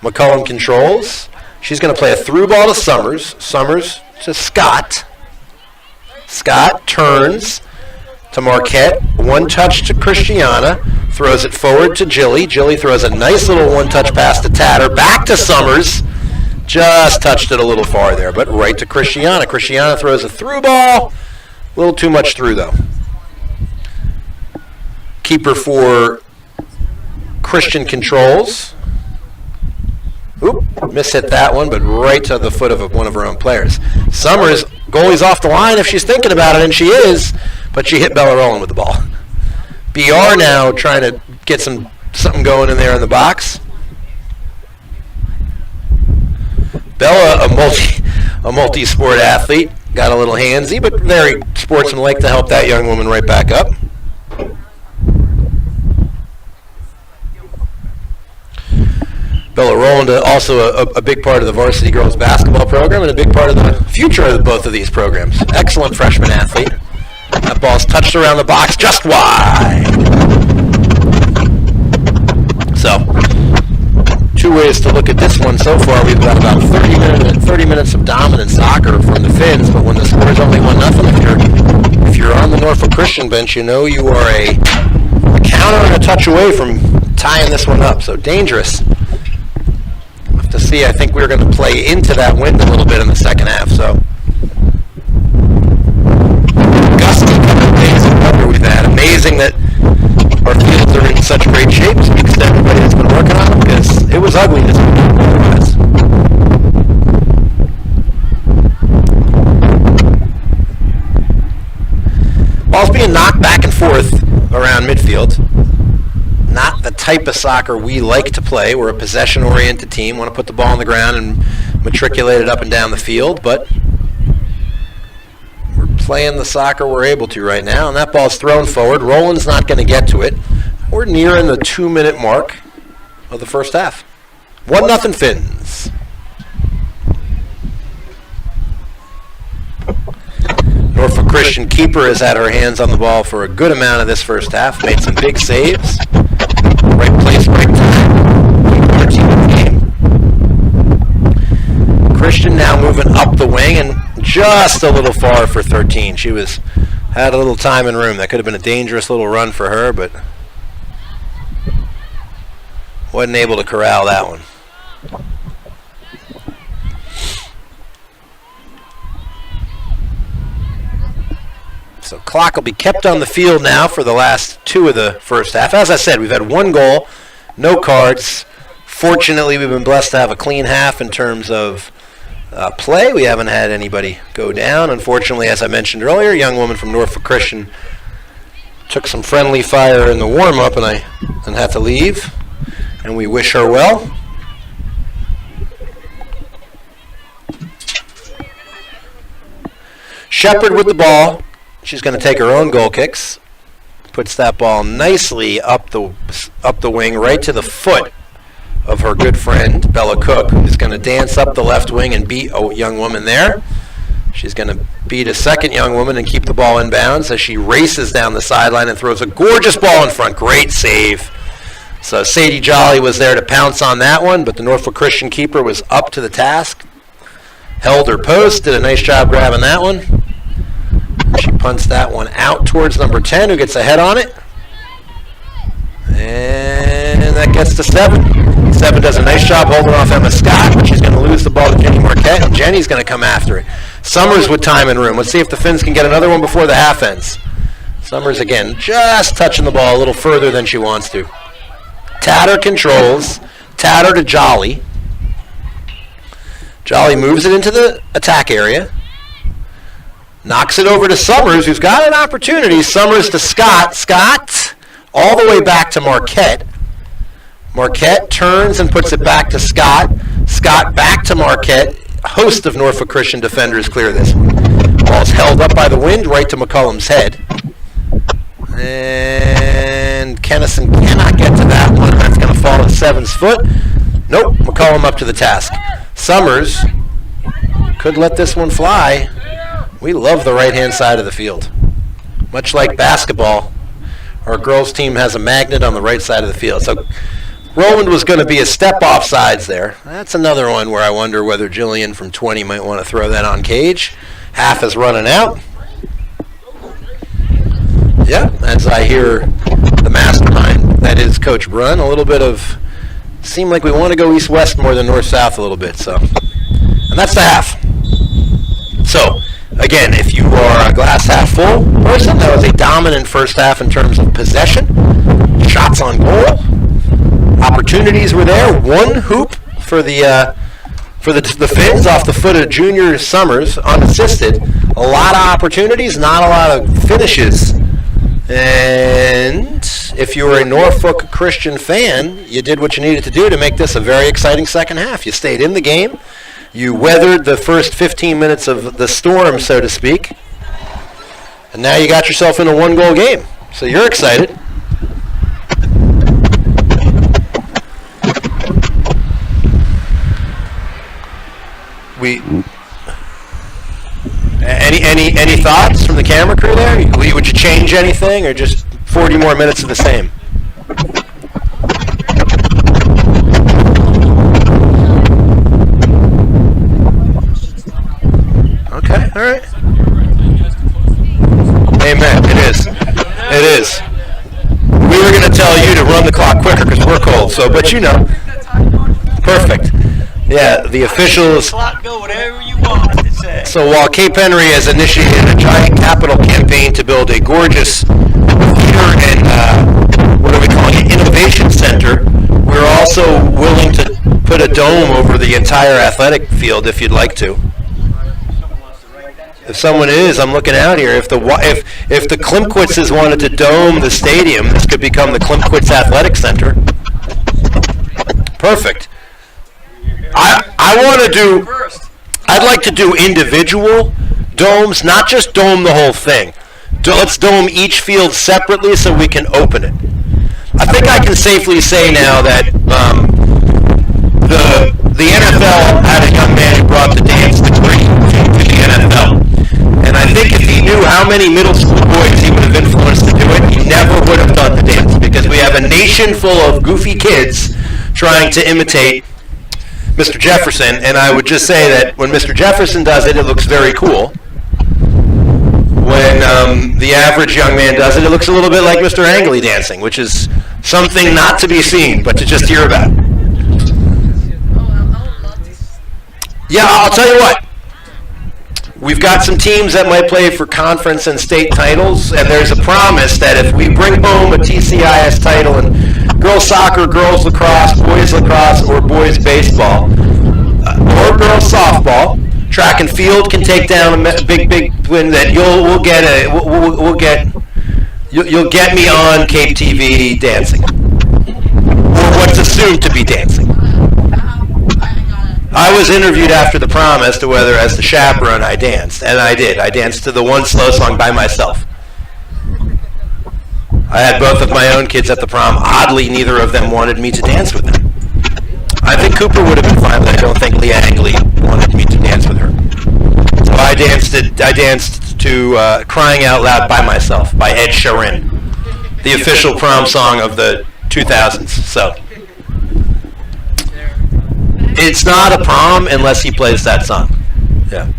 McCullum controls. She's going to play a through ball to Summers. Summers to Scott. Scott turns to Marquette. One touch to Christiana. Throws it forward to Jilly. Jilly throws a nice little one-touch pass to Tatter. Back to Summers. Just touched it a little far there, but right to Christiana. Christiana throws a through ball. A little too much through, though. Keeper for Christian controls. Oop, mishit that one, but right to the foot of one of her own players. Summers, goalie's off the line if she's thinking about it, and she is, but she hit Bella Rowland with the ball. BR now trying to get something going in there in the box. Bella, a multi-sport athlete, got a little handsy, but very sportsmanlike to help that young woman right back up. Bella Rowland, also a big part of the varsity girls basketball program and a big part of the future of both of these programs. Excellent freshman athlete. That ball's touched around the box just wide. So, 2 ways to look at this one so far. We've got about 30 minutes of dominant soccer from the Finns, but when the score is only 1-0, if you're on the Norfolk Christian bench, you know you are a counter and a touch away from tying this one up. So dangerous. We'll have to see. I think we're going to play into that wind a little bit in the second half. So gusty couple of days of weather we've had. Amazing that our fields are in such great shape. Speaks to everybody that's been working on them, because it was ugly this weekend weather-wise. Ball's being knocked back and forth around midfield. Not the type of soccer we like to play. We're a possession-oriented team. Want to put the ball on the ground and matriculate it up and down the field, but we're playing the soccer we're able to right now, and that ball's thrown forward. Roland's not going to get to it. We're nearing the 2-minute mark of the first half. 1-0 Finns. Norfolk Christian keeper has had her hands on the ball for a good amount of this first half. Made some big saves. Right place, right time. Our team in the game. Christian now moving up the wing and just a little far for 13. She had a little time and room. That could have been a dangerous little run for her, but wasn't able to corral that one. So clock will be kept on the field now for the last 2 of the first half. As I said, we've had 1 goal, no cards. Fortunately, we've been blessed to have a clean half in terms of play. We haven't had anybody go down. Unfortunately, as I mentioned earlier, a young woman from Norfolk Christian took some friendly fire in the warm-up and had to leave. And we wish her well. Shepard with the ball. She's going to take her own goal kicks. Puts that ball nicely up the wing, right to the foot of her good friend Bella Cook, who's going to dance up the left wing and beat a young woman there. She's going to beat a second young woman and keep the ball in bounds as she races down the sideline and throws a gorgeous ball in front. Great save. So Sadie Jolly was there to pounce on that one, but the Norfolk Christian keeper was up to the task. Held her post, did a nice job grabbing that one. She punts that one out towards number 10, who gets a head on it. And that gets to 7. 7 does a nice job holding off Emma Scott, but she's going to lose the ball to Jenny Marquette, and Jenny's going to come after it. Summers with time and room. Let's see if the Finns can get another one before the half ends. Summers, again, just touching the ball a little further than she wants to. Tatter controls. Tatter to Jolly. Jolly moves it into the attack area. Knocks it over to Summers, who's got an opportunity. Summers to Scott. Scott all the way back to Marquette. Marquette turns and puts it back to Scott. Scott back to Marquette. A host of Norfolk Christian defenders clear this one. Ball's held up by the wind right to McCullum's head. And Kennison cannot get to that one. That's going to fall at 7's foot. Nope, McCullum up to the task. Summers could let this one fly. We love the right-hand side of the field. Much like basketball, our girls' team has a magnet on the right side of the field. So Roland was going to be a step off sides there. That's another one where I wonder whether Jillian from 20 might want to throw that on Cage. Half is running out. Yeah, as I hear the mastermind, that is Coach Brunn, a little bit of, seem like we want to go east-west more than north-south a little bit. So, and that's the half. So, again, if you are a glass half full person, that was a dominant first half in terms of possession, shots on goal, opportunities were there. 1 hoop for the Finns off the foot of Junior Summers, unassisted. A lot of opportunities, not a lot of finishes. And if you were a Norfolk Christian fan, you did what you needed to do to make this a very exciting second half. You stayed in the game. You weathered the first 15 minutes of the storm, so to speak. And now you got yourself in a 1-goal game. So you're excited. Any thoughts from the camera crew there? Would you change anything, or just 40 more minutes of the same? Okay, all right. Amen. It is. It is. We were going to tell you to run the clock quicker because we're cold. So, but you know, perfect. Yeah, the officials. Clock go whatever you want it to say. So while Cape Henry has initiated a giant capital campaign to build a gorgeous theater and what are we calling it, innovation center, we're also willing to put a dome over the entire athletic field if you'd like to. If someone is, I'm looking out here. If the Klimquitzes wanted to dome the stadium, this could become the Klimquitz Athletic Center. Perfect. I'd like to do individual domes, not just dome the whole thing. Let's dome each field separately so we can open it. I think I can safely say now that the NFL had a young man who brought the dance degree to the NFL. And I think if he knew how many middle school boys he would have influenced to do it, he never would have done the dance, because we have a nation full of goofy kids trying to imitate Mr. Jefferson, and I would just say that when Mr. Jefferson does it, it looks very cool. When the average young man does it, it looks a little bit like Mr. Angley dancing, which is something not to be seen, but to just hear about. Yeah, I'll tell you what. we've got some teams that might play for conference and state titles, and there's a promise that if we bring home a TCIS title in girls soccer, girls lacrosse, or boys baseball, or girls softball, track and field can take down a big win. That you'll get me on Cape TV dancing, or what's assumed to be dancing. I was interviewed after the prom as to whether, as the chaperone, I danced, and I did. I danced to the one slow song by myself. I had both of my own kids at the prom. Oddly, neither of them wanted me to dance with them. I think Cooper would have been fine, but I don't think Leah Angley wanted me to dance with her. So I danced to "Crying Out Loud" by myself by Ed Sheeran, the official prom song of the 2000s. So it's not a prom unless he plays that song. Yeah.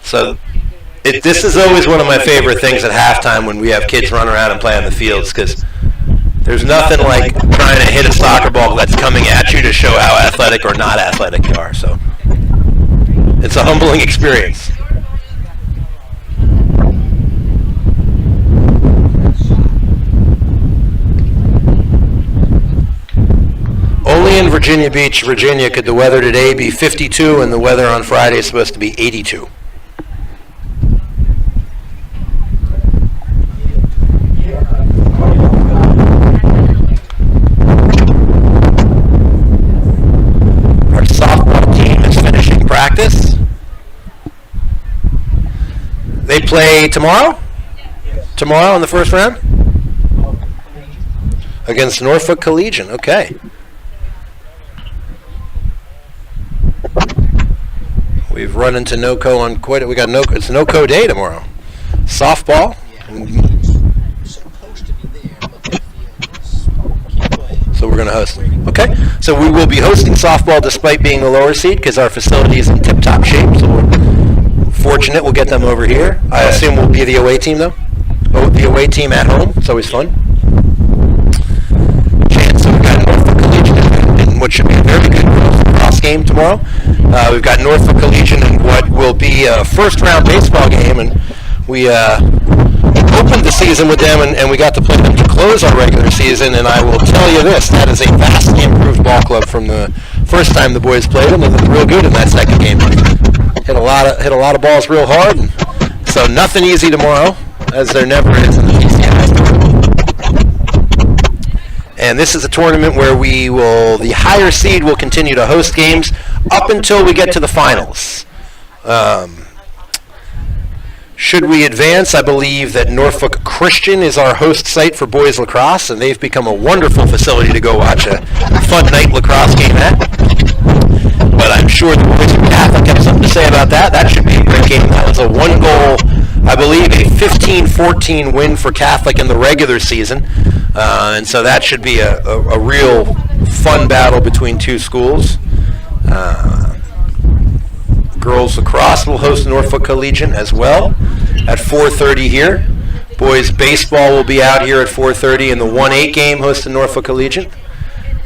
So this is always one of my favorite things at halftime when we have kids run around and play on the fields, because there's nothing like trying to hit a soccer ball that's coming at you to show how athletic or not athletic you are. So it's a humbling experience. Only in Virginia Beach, Virginia, could the weather today be 52 and the weather on Friday is supposed to be 82. Our softball team is finishing practice. They play tomorrow? Tomorrow in the first round? Against Norfolk Collegian, okay. We've run into NOCO on quite a, it's NOCO day tomorrow. Softball. So we're going to host them. Okay. So we will be hosting softball despite being the lower seed because our facility is in tip-top shape. So we're fortunate we'll get them over here. I assume we'll be the away team though. Oh, the away team at home. It's always fun. So we've got Norfolk Collegian in what should be a very good cross game tomorrow. We've got Norfolk Collegian in what will be a first-round baseball game, and we opened the season with them, and we got to play them to close our regular season. And I will tell you this: that is a vastly improved ball club from the first time the boys played them. They looked real good in that second game. Hit a lot of balls real hard, and so nothing easy tomorrow, as there never is in the TCIS tournament. And this is a tournament where the higher seed will continue to host games up until we get to the finals. Should we advance, I believe that Norfolk Christian is our host site for boys lacrosse, and they've become a wonderful facility to go watch a fun night lacrosse game at. But I'm sure the boys from Catholic have something to say about that. That should be a great game. That was a one-goal, I believe, a 15-14 win for Catholic in the regular season. And so that should be a real fun battle between two schools. Girls lacrosse will host Norfolk Collegian as well at 4:30 here. Boys baseball will be out here at 4:30 in the 1-8 game hosting Norfolk Collegian.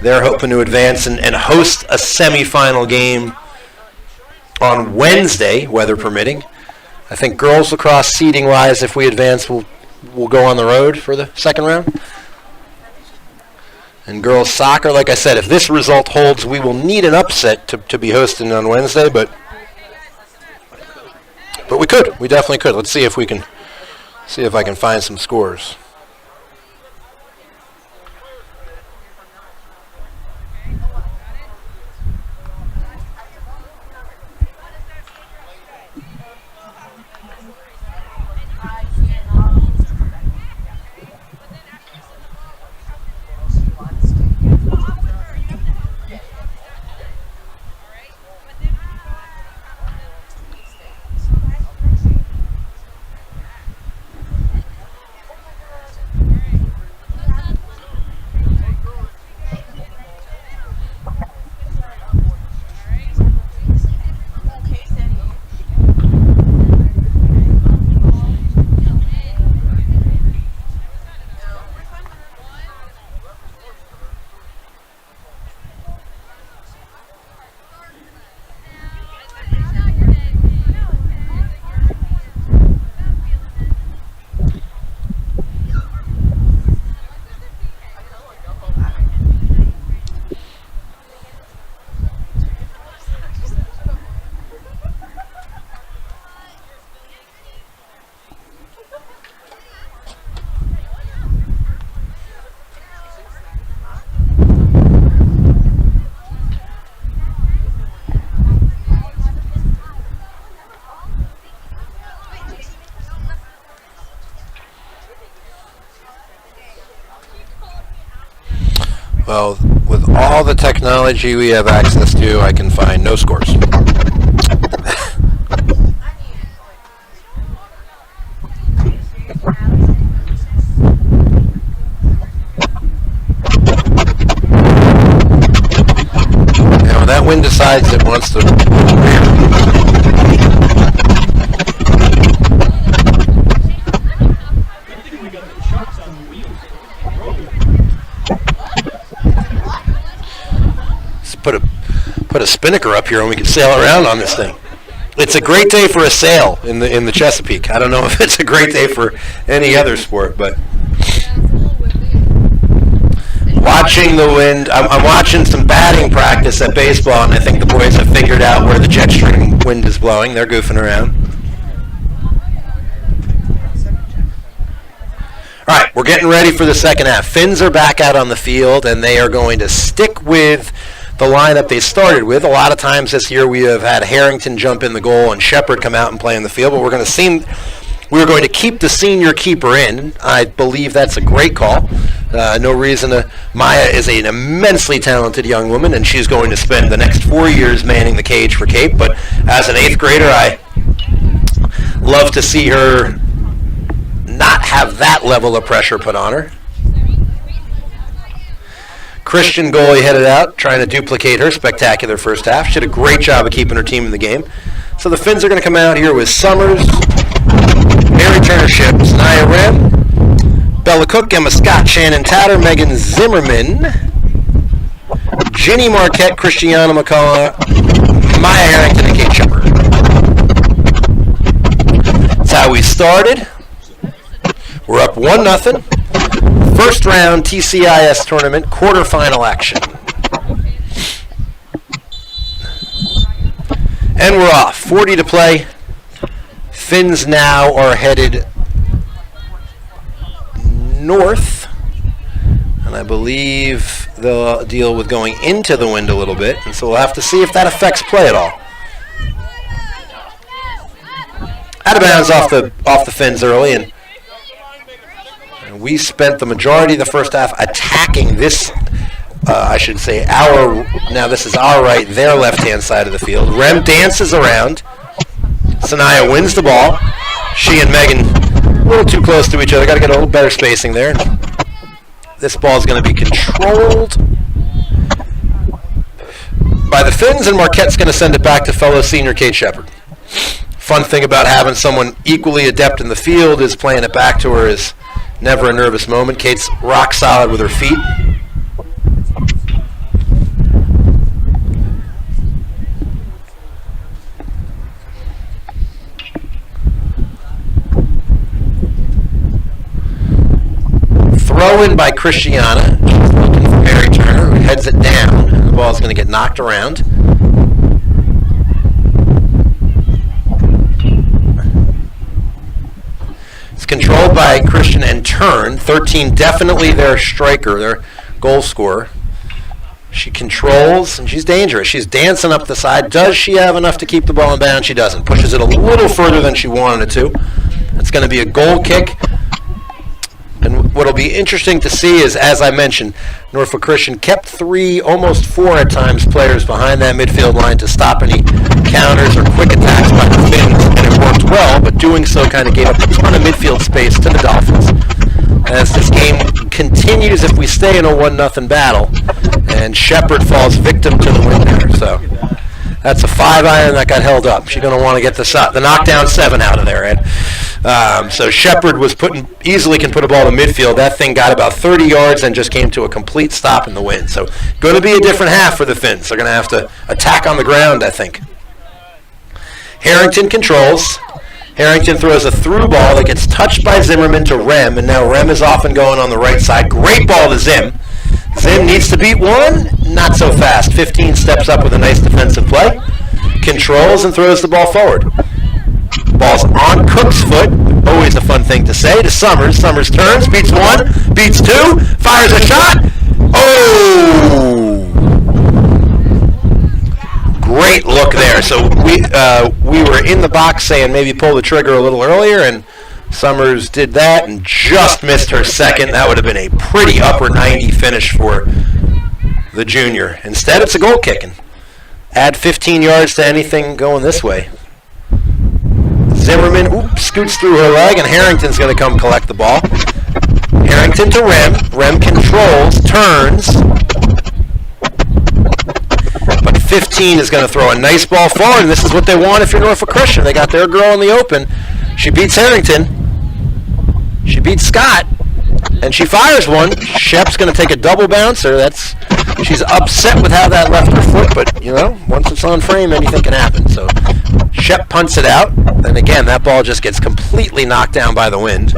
They're hoping to advance and host a semifinal game on Wednesday, weather permitting. I think girls lacrosse seeding-wise, if we advance, we'll go on the road for the second round. And girls soccer, like I said, if this result holds, we will need an upset to be hosting on Wednesday, but we could. We definitely could. Let's see if I can find some scores. Well, with all the technology we have access to, I can find no scores. Now, when that wind decides it wants to put a spinnaker up here and we can sail around on this thing. It's a great day for a sail in the Chesapeake. I don't know if it's a great day for any other sport, but watching the wind, I'm watching some batting practice at baseball, and I think the boys have figured out where the jet stream wind is blowing. They're goofing around. All right, we're getting ready for the second half. Finns are back out on the field, and they are going to stick with the lineup they started with. A lot of times this year we have had Harrington jump in the goal and Shepard come out and play in the field, but we're going to keep the senior keeper in. I believe that's a great call. No reason to. Maya is an immensely talented young woman, and she's going to spend the next 4 years manning the cage for Cape. But as an 8th grader, I love to see her not have that level of pressure put on her. Christian goalie headed out, trying to duplicate her spectacular first half. She did a great job of keeping her team in the game. So the Finns are going to come out here with Summers, Mary Turner Ship, Naya Rem, Bella Cook, Emma Scott, Shannon Tatter, Megan Zimmerman, Ginny Marquette, Christiana McCullough, Maya Harrington, and Kate Shepard. That's how we started. We're up 1-0. First round TCIS tournament quarterfinal action. And we're off. 40 to play. Finns now are headed north. And I believe they'll deal with going into the wind a little bit. And so we'll have to see if that affects play at all. Out of bounds off the Finns early, and we spent the majority of the first half attacking this, I should say, this is our right, their left-hand side of the field. Rem dances around. Sanaya wins the ball. She and Megan a little too close to each other. Got to get a little better spacing there. This ball is going to be controlled by the Finns, and Marquette's going to send it back to fellow senior Kate Shepard. Fun thing about having someone equally adept in the field is playing it back to her is never a nervous moment. Kate's rock solid with her feet. Throw in by Christiana. She's looking for Mary Turner, who heads it down. And the ball's going to get knocked around. It's controlled by Christian and Turn. 13 definitely their striker, their goal scorer. She controls, and she's dangerous. She's dancing up the side. Does she have enough to keep the ball in bounds? She doesn't. Pushes it a little further than she wanted it to. It's going to be a goal kick. And what will be interesting to see is, as I mentioned, Norfolk Christian kept 3, almost 4 at times, players behind that midfield line to stop any counters or quick attacks by the Finns, and it worked well, but doing so kind of gave up a ton of midfield space to the Dolphins. As this game continues, if we stay in a 1-0 battle, and Shepard falls victim to the wind there, so that's a 5-iron that got held up. She's going to want to get the knockdown 7 out of there, Ed. So Shepard easily can put a ball to midfield. That thing got about 30 yards and just came to a complete stop in the wind. So going to be a different half for the Finns. They're going to have to attack on the ground, I think. Harrington controls. Harrington throws a through ball that gets touched by Zimmerman to Rem, and now Rem is off and going on the right side. Great ball to Zim. Zim needs to beat one. Not so fast. 15 steps up with a nice defensive play. Controls and throws the ball forward. Ball's on Cook's foot. Always a fun thing to say. To Summers. Summers turns, beats 1, beats 2, fires a shot. Oh! Great look there. So we were in the box saying maybe pull the trigger a little earlier, and Summers did that and just missed her second. That would have been a pretty upper 90 finish for the junior. Instead, it's a goal kicking. Add 15 yards to anything going this way. Zimmerman scoots through her leg, and Harrington's going to come collect the ball. Harrington to Rem. Rem controls, turns. But 15 is going to throw a nice ball forward, and this is what they want if you're Norfolk Christian. They got their girl in the open. She beats Harrington. She beats Scott. And she fires one. Shep's going to take a double bouncer. She's upset with how that left her foot, but, once it's on frame, anything can happen. So Shep punts it out. And again, that ball just gets completely knocked down by the wind.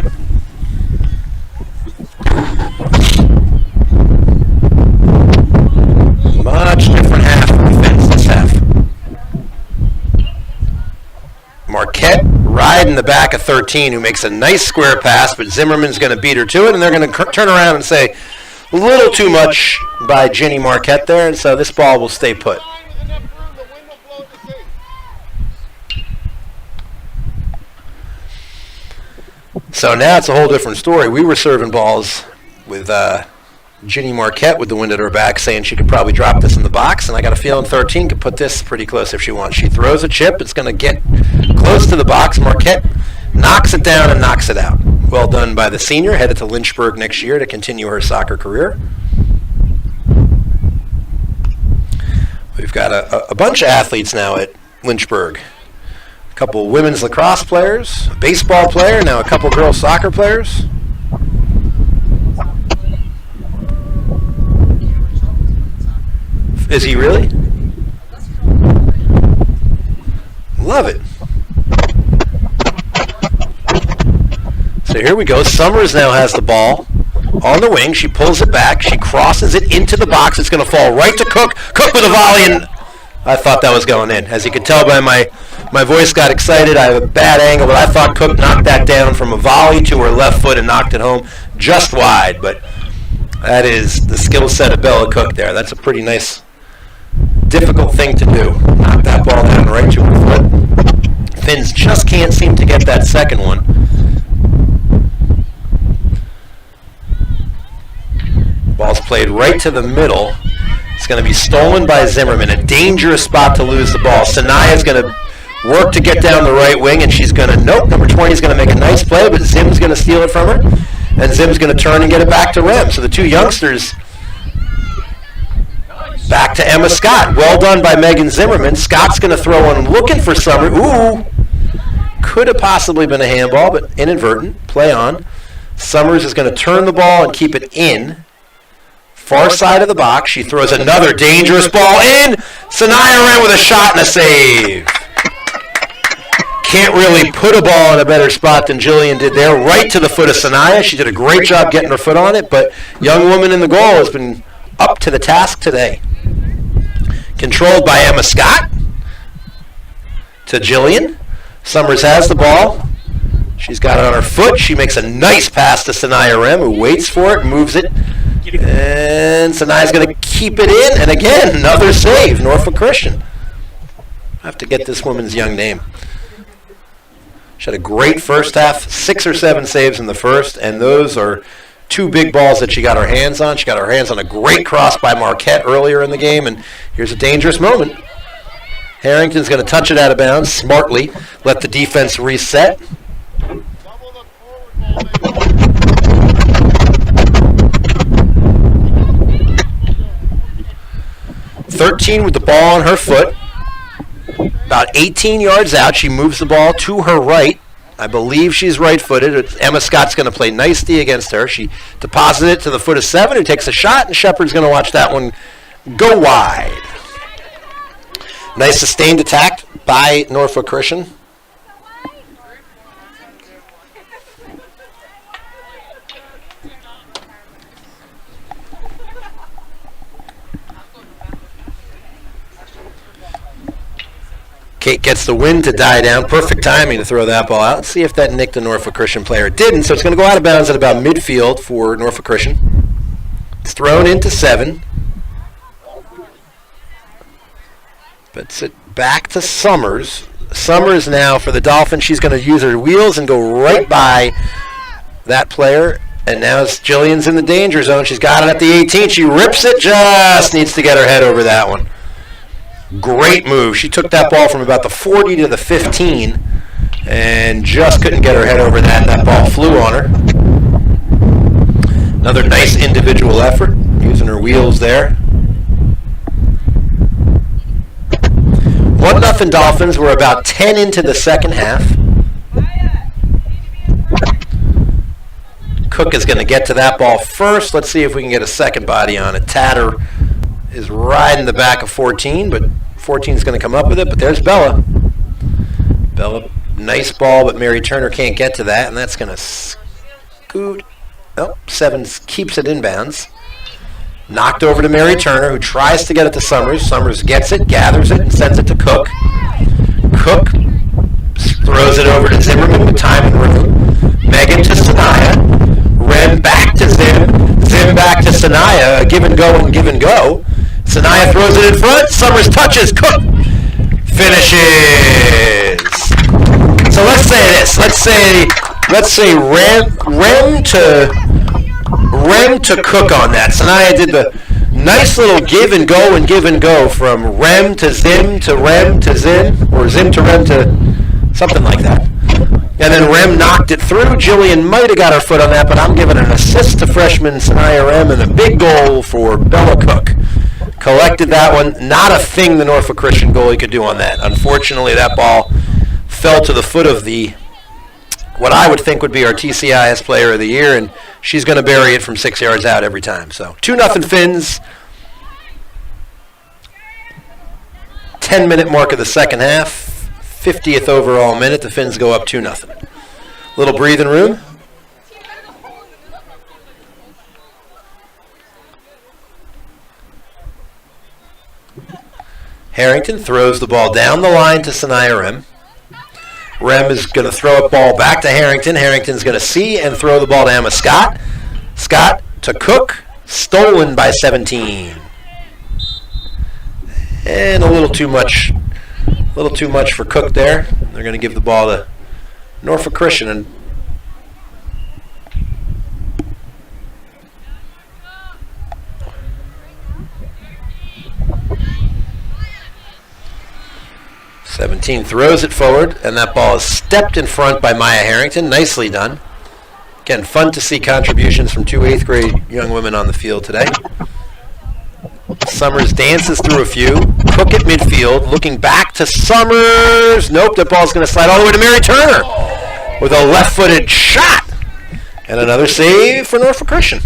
Much different half of defense this half. Marquette riding the back of 13, who makes a nice square pass, but Zimmerman's going to beat her to it, and they're going to turn around and say a little too much by Ginny Marquette there, and so this ball will stay put. So now it's a whole different story. We were serving balls with Ginny Marquette with the wind at her back, saying she could probably drop this in the box, and I got a feeling 13 could put this pretty close if she wants. She throws a chip. It's going to get close to the box. Marquette knocks it down and knocks it out. Well done by the senior, headed to Lynchburg next year to continue her soccer career. We've got a bunch of athletes now at Lynchburg. A couple women's lacrosse players, a baseball player, now a couple girls soccer players. Is he really? Love it. So here we go. Summers now has the ball on the wing. She pulls it back. She crosses it into the box. It's going to fall right to Cook. Cook with a volley, and I thought that was going in. As you can tell by my voice got excited. I have a bad angle, but I thought Cook knocked that down from a volley to her left foot and knocked it home just wide. But that is the skill set of Bella Cook there. That's a pretty nice, difficult thing to do. Knock that ball down right to her foot. Finns just can't seem to get that second one. Ball's played right to the middle. It's going to be stolen by Zimmerman. A dangerous spot to lose the ball. Sanaya's going to work to get down the right wing, and she's going to, number 20 is going to make a nice play, but Zim's going to steal it from her, and Zim's going to turn and get it back to Rem. So the two youngsters back to Emma Scott. Well done by Megan Zimmerman. Scott's going to throw one looking for Summer. Ooh! Could have possibly been a handball, but inadvertent. Play on. Summers is going to turn the ball and keep it in. Far side of the box. She throws another dangerous ball in. Sanaya ran with a shot and a save. Can't really put a ball in a better spot than Jillian did there. Right to the foot of Sanaya. She did a great job getting her foot on it, but young woman in the goal has been up to the task today. Controlled by Emma Scott. To Jillian. Summers has the ball. She's got it on her foot. She makes a nice pass to Sanaya Rem, who waits for it, moves it. And Sanaya's going to keep it in. And again, another save. Norfolk Christian. I have to get this woman's young name. She had a great first half. 6 or 7 saves in the first. And those are two big balls that she got her hands on. She got her hands on a great cross by Marquette earlier in the game. And here's a dangerous moment. Harrington's going to touch it out of bounds smartly. Let the defense reset. 13 with the ball on her foot. About 18 yards out, she moves the ball to her right. I believe she's right-footed. Emma Scott's going to play nice D against her. She deposits it to the foot of 7, who takes a shot, and Shepard's going to watch that one go wide. Nice sustained attack by Norfolk Christian. Kate gets the wind to die down. Perfect timing to throw that ball out. Let's see if that nicked a Norfolk Christian player. It didn't, so it's going to go out of bounds at about midfield for Norfolk Christian. It's thrown into 7. Puts it back to Summers. Summers now for the Dolphins. She's going to use her wheels and go right by that player And now Jillian's in the danger zone. She's got it at the 18. She rips it. Just needs to get her head over that one. Great move. She took that ball from about the 40 to the 15 and just couldn't get her head over that. That ball flew on her. Another nice individual effort, using her wheels there. 1-0 Dolphins. We're about 10 into the second half. Cook is going to get to that ball first. Let's see if we can get a second body on it. Tatter is riding the back of 14, but 14 is going to come up with it. But there's Bella. Bella, nice ball, but Mary Turner can't get to that, and that's going to scoot. Oh, 7 keeps it inbounds. Knocked over to Mary Turner, who tries to get it to Summers. Summers gets it, gathers it, and sends it to Cook. Cook throws it over to Zimmerman with time and room. Megan to Sanaya. Rem back to Zim. Zim back to Sanaya. A give and go and give and go. Sanaya throws it in front. Summers touches. Cook finishes. So let's say this. Let's say Rem to Cook on that. Sanaya did the nice little give and go from Rem to Zim to Rem to Zim, or Zim to Rem to something like that. And then Rem knocked it through. Jillian might have got her foot on that, but I'm giving an assist to freshman Sanaya Rem and a big goal for Bella Cook. Collected that one. Not a thing the Norfolk Christian goalie could do on that. Unfortunately, that ball fell to the foot of what I would think would be our TCIS player of the year, and she's going to bury it from 6 yards out every time. So 2-0 Finns. 10-minute mark of the second half. 50th overall minute. The Finns go up 2-0. Little breathing room. Harrington throws the ball down the line to Sanaya Rem. Rem is going to throw a ball back to Harrington. Harrington's going to see and throw the ball to Emma Scott. Scott to Cook. Stolen by 17. And a little too much for Cook there. They're going to give the ball to Norfolk Christian. And .17 throws it forward, and that ball is stepped in front by Maya Harrington. Nicely done. Again, fun to see contributions from 2 8th grade young women on the field today. Summers dances through a few. Cook at midfield, looking back to Summers. Nope, that ball's going to slide all the way to Mary Turner with a left-footed shot. And another save for Norfolk Christian.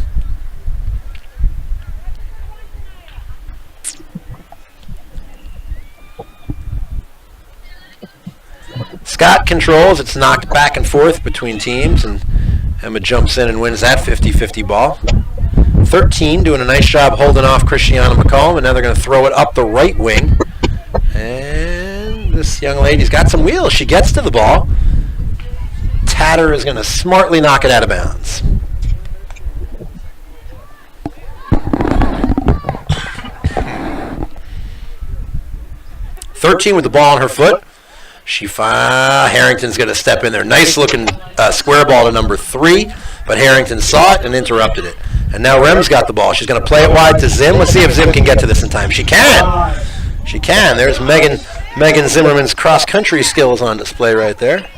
Scott controls. It's knocked back and forth between teams, and Emma jumps in and wins that 50-50 ball. 13 doing a nice job holding off Christiana McCollum, and now they're going to throw it up the right wing. And this young lady's got some wheels. She gets to the ball. Tatter is going to smartly knock it out of bounds. .13 with the ball on her foot. Harrington's going to step in there. Nice looking square ball to number 3, but Harrington saw it and interrupted it. And now Rem's got the ball. She's going to play it wide to Zim. Let's see if Zim can get to this in time. She can. She can. There's Megan Zimmerman's cross-country skills on display right there.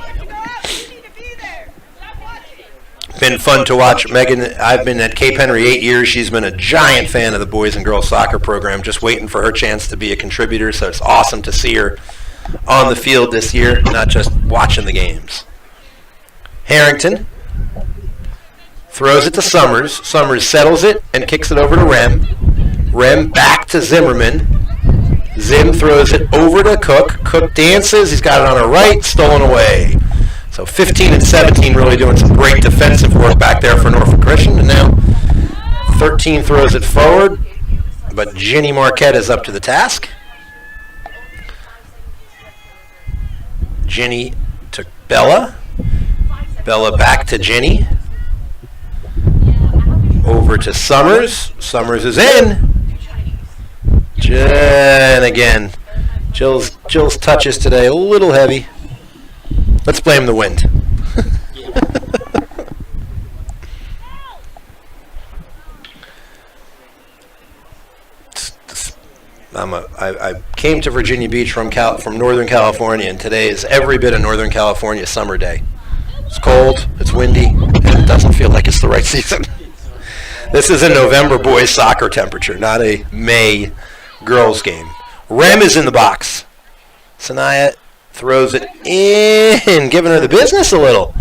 Been fun to watch Megan. I've been at Cape Henry 8 years. She's been a giant fan of the boys and girls soccer program, just waiting for her chance to be a contributor. So it's awesome to see her on the field this year, not just watching the games. Harrington throws it to Summers. Summers settles it and kicks it over to Rem. Rem back to Zimmerman. Zim throws it over to Cook. Cook dances. He's got it on her right. Stolen away. So 15 and 17 really doing some great defensive work back there for Norfolk Christian. And now 13 throws it forward, but Ginny Marquette is up to the task. Ginny to Bella. Bella back to Ginny. Over to Summers. Summers is in. And again, Jill's touches today a little heavy. Let's blame the wind. I came to Virginia Beach from Northern California, and today is every bit a Northern California summer day. It's cold, it's windy, and it doesn't feel like it's the right season. This is a November boys soccer temperature, not a May girls game. Rem is in the box. Sanaya throws it in, giving her the business a little.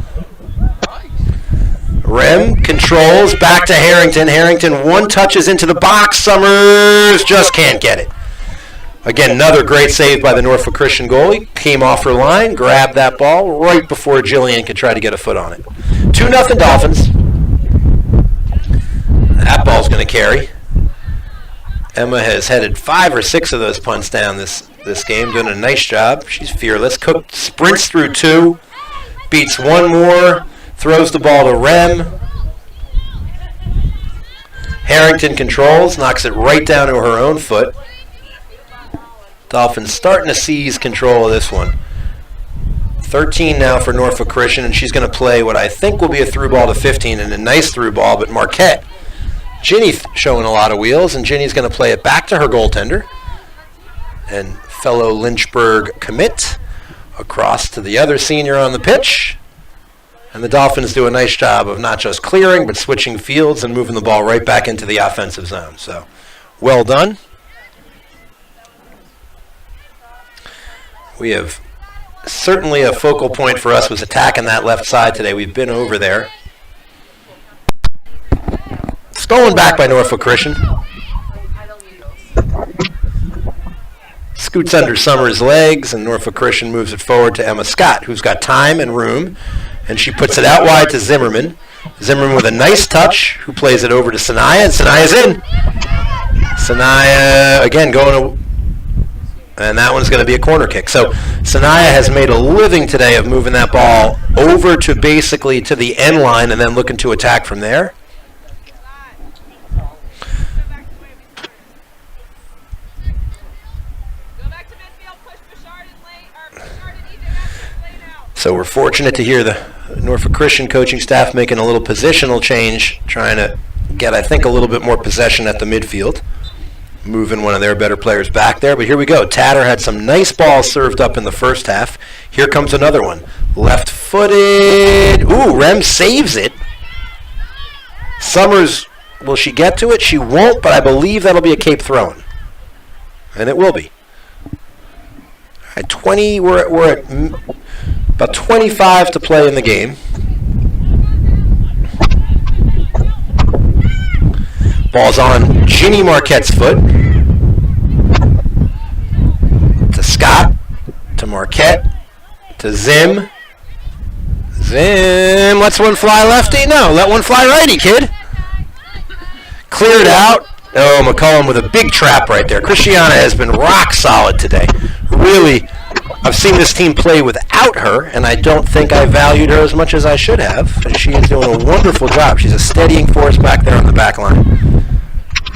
Rem controls, back to Harrington. Harrington one touches into the box. Summers just can't get it. Again, another great save by the Norfolk Christian goalie. Came off her line, grabbed that ball right before Jillian could try to get a foot on it. 2-0 Dolphins. That ball's going to carry. Emma has headed 5 or 6 of those punts down this game, doing a nice job. She's fearless. Cook sprints through 2, beats one more, throws the ball to Rem. Harrington controls, knocks it right down to her own foot. Dolphins starting to seize control of this one. 13 now for Norfolk Christian, and she's going to play what I think will be a through ball to 15, and a nice through ball, but Marquette. Ginny showing a lot of wheels, and Ginny's going to play it back to her goaltender. And fellow Lynchburg commit across to the other senior on the pitch. And the Dolphins do a nice job of not just clearing, but switching fields and moving the ball right back into the offensive zone. So, well done. We have certainly a focal point for us was attacking that left side today. We've been over there. Stolen back by Norfolk Christian. Scoots under Summers' legs, and Norfolk Christian moves it forward to Emma Scott, who's got time and room, and she puts it out wide to Zimmerman. Zimmerman with a nice touch, who plays it over to Sanaya, and Sanaya's in. Sanaya, again, going to... And that one's going to be a corner kick. So Sanaya has made a living today of moving that ball over to basically to the end line and then looking to attack from there. So we're fortunate to hear the Norfolk Christian coaching staff making a little positional change, trying to get, I think, a little bit more possession at the midfield, moving one of their better players back there. But here we go. Tatter had some nice balls served up in the first half. Here comes another one. Left-footed. Ooh, Rem saves it. Summers, will she get to it? She won't, but I believe that'll be a Cape throw-in. And it will be. At 20, we're at about 25 to play in the game. Ball's on Ginny Marquette's foot. To Scott. To Marquette. To Zim. Zim lets one fly lefty. No, let one fly righty, kid. Cleared out. Oh, McCollum with a big trap right there. Christiana has been rock solid today. Really, I've seen this team play without her, and I don't think I valued her as much as I should have. She is doing a wonderful job. She's a steadying force back there on the back line.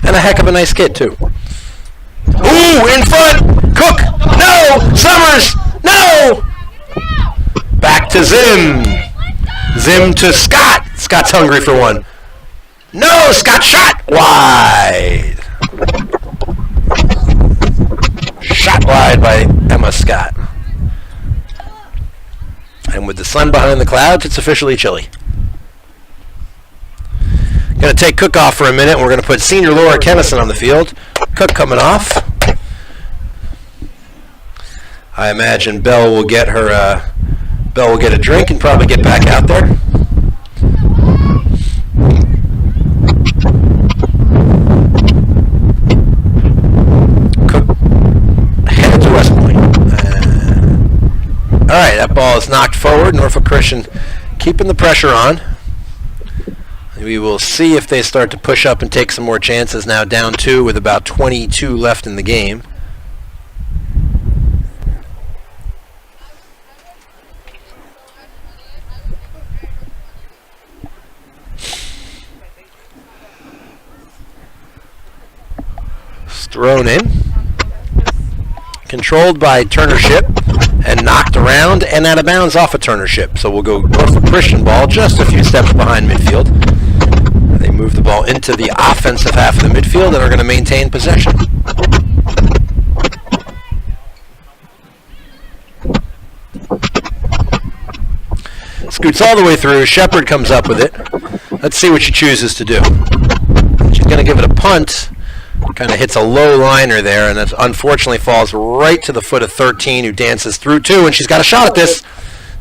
And a heck of a nice kid, too. Ooh, in front! Cook! No! Summers! No! Back to Zim. Zim to Scott. Scott's hungry for one. No! Scott shot! Wide. Shot wide by Emma Scott. And with the sun behind the clouds, it's officially chilly. Going to take Cook off for a minute, and we're going to put senior Laura Kennison on the field. Cook coming off. I imagine Belle will get a drink and probably get back out there. Cook headed to West Point. All right, that ball is knocked forward. Norfolk Christian keeping the pressure on. We will see if they start to push up and take some more chances now, down 2 with about 22 left in the game. It's thrown in. Controlled by Turner Ship and knocked around and out of bounds off of Turner Ship. So we'll go Norfolk Christian ball just a few steps behind midfield. They move the ball into the offensive half of the midfield and are going to maintain possession. Scoots all the way through. Shepard comes up with it. Let's see what she chooses to do. She's going to give it a punt. Kind of hits a low liner there, and it unfortunately falls right to the foot of 13, who dances through 2, and she's got a shot at this.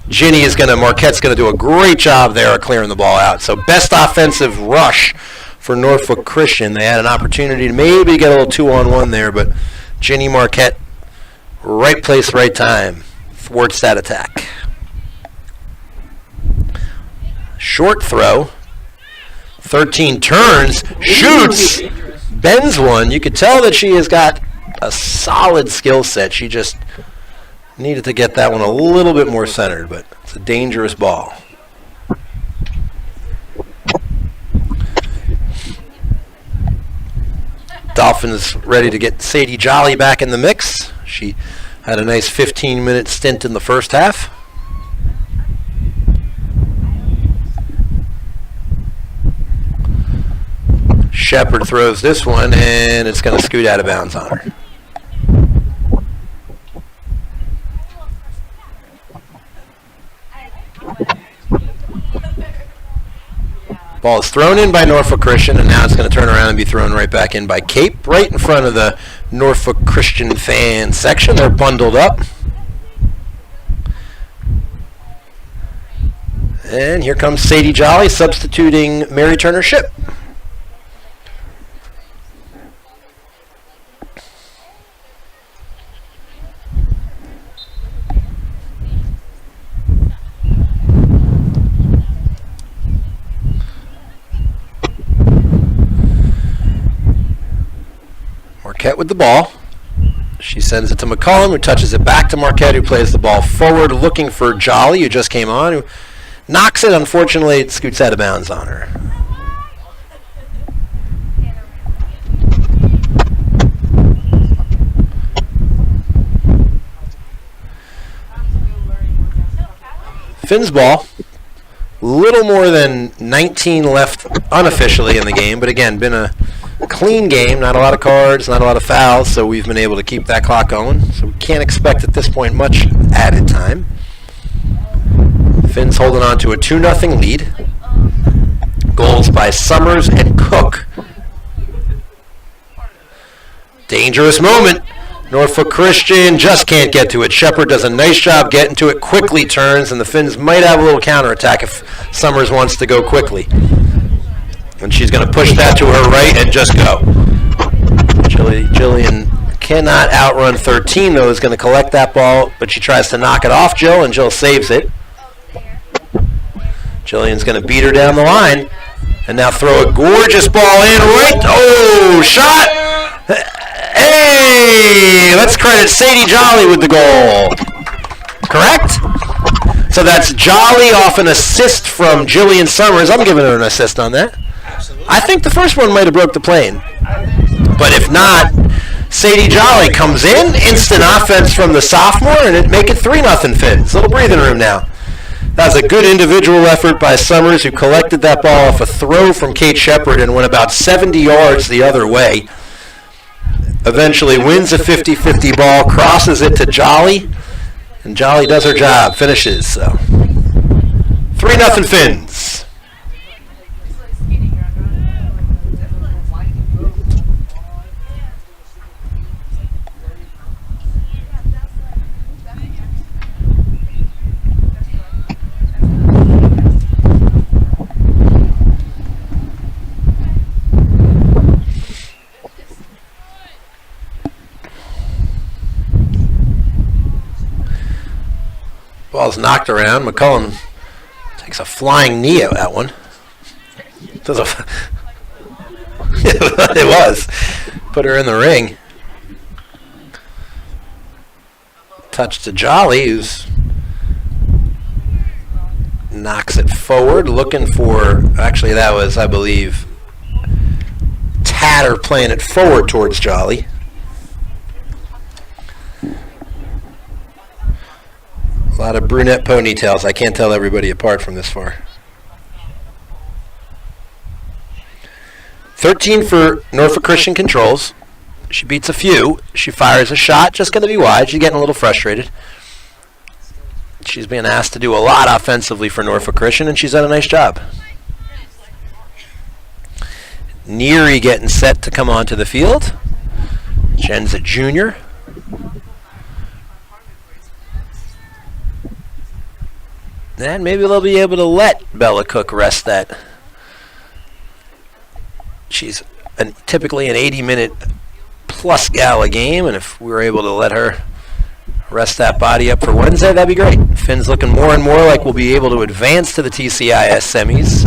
Marquette's going to do a great job there of clearing the ball out. So best offensive rush for Norfolk Christian. They had an opportunity to maybe get a little 2-on-1 there, but Ginny Marquette, right place, right time, thwarts that attack. Short throw. 13 turns, shoots, bends one. You could tell that she has got a solid skill set. She just needed to get that one a little bit more centered, but it's a dangerous ball. Dolphins ready to get Sadie Jolly back in the mix. She had a nice 15-minute stint in the first half. Shepard throws this one, and it's going to scoot out of bounds on her. Ball is thrown in by Norfolk Christian, and now it's going to turn around and be thrown right back in by Cape, right in front of the Norfolk Christian fan section. They're bundled up. And here comes Sadie Jolly substituting Mary Turner Shipp. Marquette with the ball. She sends it to McCullum, who touches it back to Marquette, who plays the ball forward, looking for Jolly, who just came on, who knocks it. Unfortunately, it scoots out of bounds on her. Finn's ball. Little more than 19 left unofficially in the game, but again, been a clean game. Not a lot of cards, not a lot of fouls, so we've been able to keep that clock going. So we can't expect at this point much added time. Finn's holding on to a 2-0 lead. Goals by Summers and Cook. Dangerous moment. Norfolk Christian just can't get to it. Shepard does a nice job getting to it, quickly turns, and the Finns might have a little counterattack if Summers wants to go quickly. And she's going to push that to her right and just go. Jillian cannot outrun 13, though, is going to collect that ball, but she tries to knock it off Jill, and Jill saves it. Jillian's going to beat her down the line, and now throw a gorgeous ball in right. Oh, shot! Hey, let's credit Sadie Jolly with the goal. Correct? So that's Jolly off an assist from Jillian Summers. I'm giving her an assist on that. I think the first one might have broke the plane. But if not, Sadie Jolly comes in, instant offense from the sophomore, and it make it 3-0 Finns. Little breathing room now. That was a good individual effort by Summers, who collected that ball off a throw from Kate Shepard and went about 70 yards the other way. Eventually wins a 50-50 ball, crosses it to Jolly, and Jolly does her job, finishes. So 3-0 Finns. Ball's knocked around. McCullum takes a flying knee at that one. It was. Put her in the ring. Touch to Jolly, who's knocks it forward, looking for, actually that was, I believe, Tatter playing it forward towards Jolly. A lot of brunette ponytails. I can't tell everybody apart from this far. 13 for Norfolk Christian controls. She beats a few. She fires a shot. Just going to be wide. She's getting a little frustrated. She's being asked to do a lot offensively for Norfolk Christian, and she's done a nice job. Neary getting set to come onto the field. Jen's a junior. And maybe they'll be able to let Bella Cook rest that. She's typically an 80-minute plus gala game, and if we were able to let her rest that body up for Wednesday, that'd be great. Finn's looking more and more like we'll be able to advance to the TCIS semis,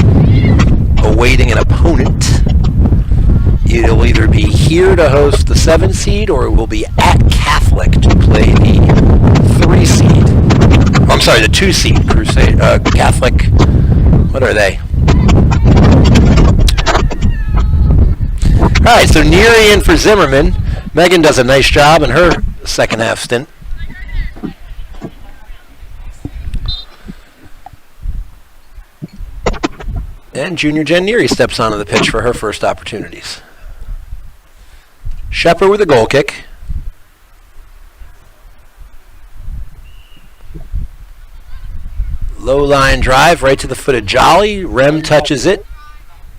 awaiting an opponent. It'll either be here to host the 7 seed, or it will be at Catholic to play the 3 seed. I'm sorry, the 2 seed. Crusade, Catholic. What are they? All right, so Neary in for Zimmerman. Megan does a nice job in her second half stint. And junior Jen Neary steps onto the pitch for her first opportunities. Shepard with a goal kick. Low line drive right to the foot of Jolly. Rem touches it.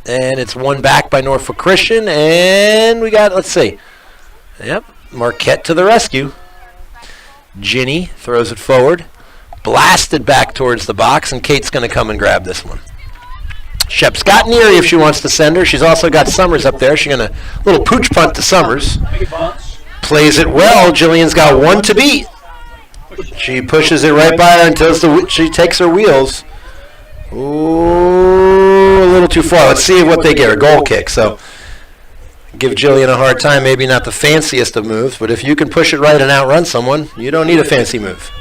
And it's won back by Norfolk Christian. And we got, let's see. Yep, Marquette to the rescue. Ginny throws it forward. Blasted back towards the box, and Kate's going to come and grab this one. Shep's got Neary if she wants to send her. She's also got Summers up there. She's going to little pooch punt to Summers. Plays it well. Jillian's got one to beat. She pushes it right by her until she takes her wheels. Ooh, a little too far. Let's see what they get. A goal kick. So give Jillian a hard time. Maybe not the fanciest of moves, but if you can push it right and outrun someone, you don't need a fancy move.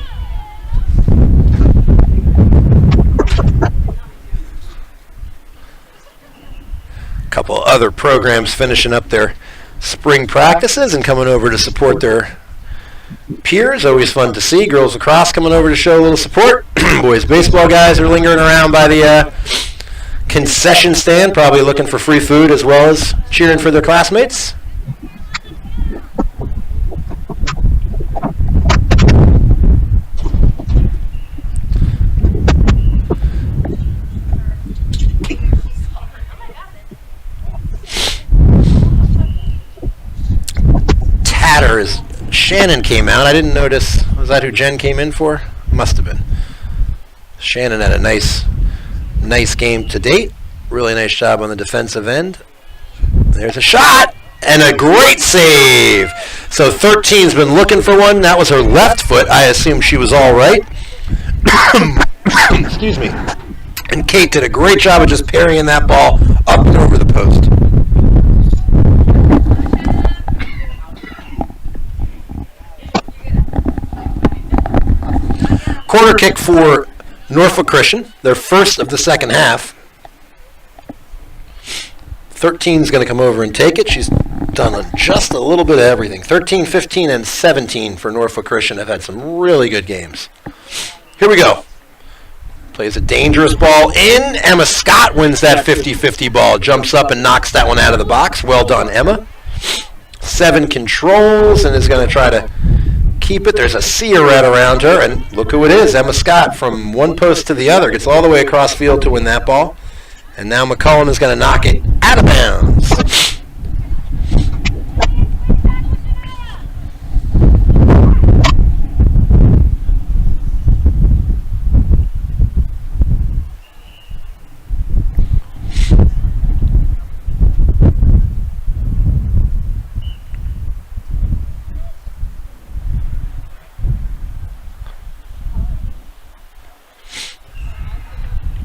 Couple other programs finishing up their spring practices and coming over to support their peers. Always fun to see. Girls lacrosse coming over to show a little support. Boys baseball guys are lingering around by the concession stand, probably looking for free food as well as cheering for their classmates. As Shannon came out. I didn't notice. Was that who Jen came in for? Must have been. Shannon had a nice game to date. Really nice job on the defensive end. There's a shot and a great save. So 13's been looking for one. That was her left foot. I assume she was all right. Excuse me. And Kate did a great job of just parrying that ball up and over the post. Corner kick for Norfolk Christian, their first of the second half. 13's going to come over and take it. She's done just a little bit of everything. 13, 15, and 17 for Norfolk Christian have had some really good games. Here we go. Plays a dangerous ball in. Emma Scott wins that 50-50 ball. Jumps up and knocks that one out of the box. Well done, Emma. 7 controls and is going to try to keep it. There's a sea of red around her, and look who it is. Emma Scott from one post to the other. Gets all the way across field to win that ball. And now McCollum is going to knock it out of bounds.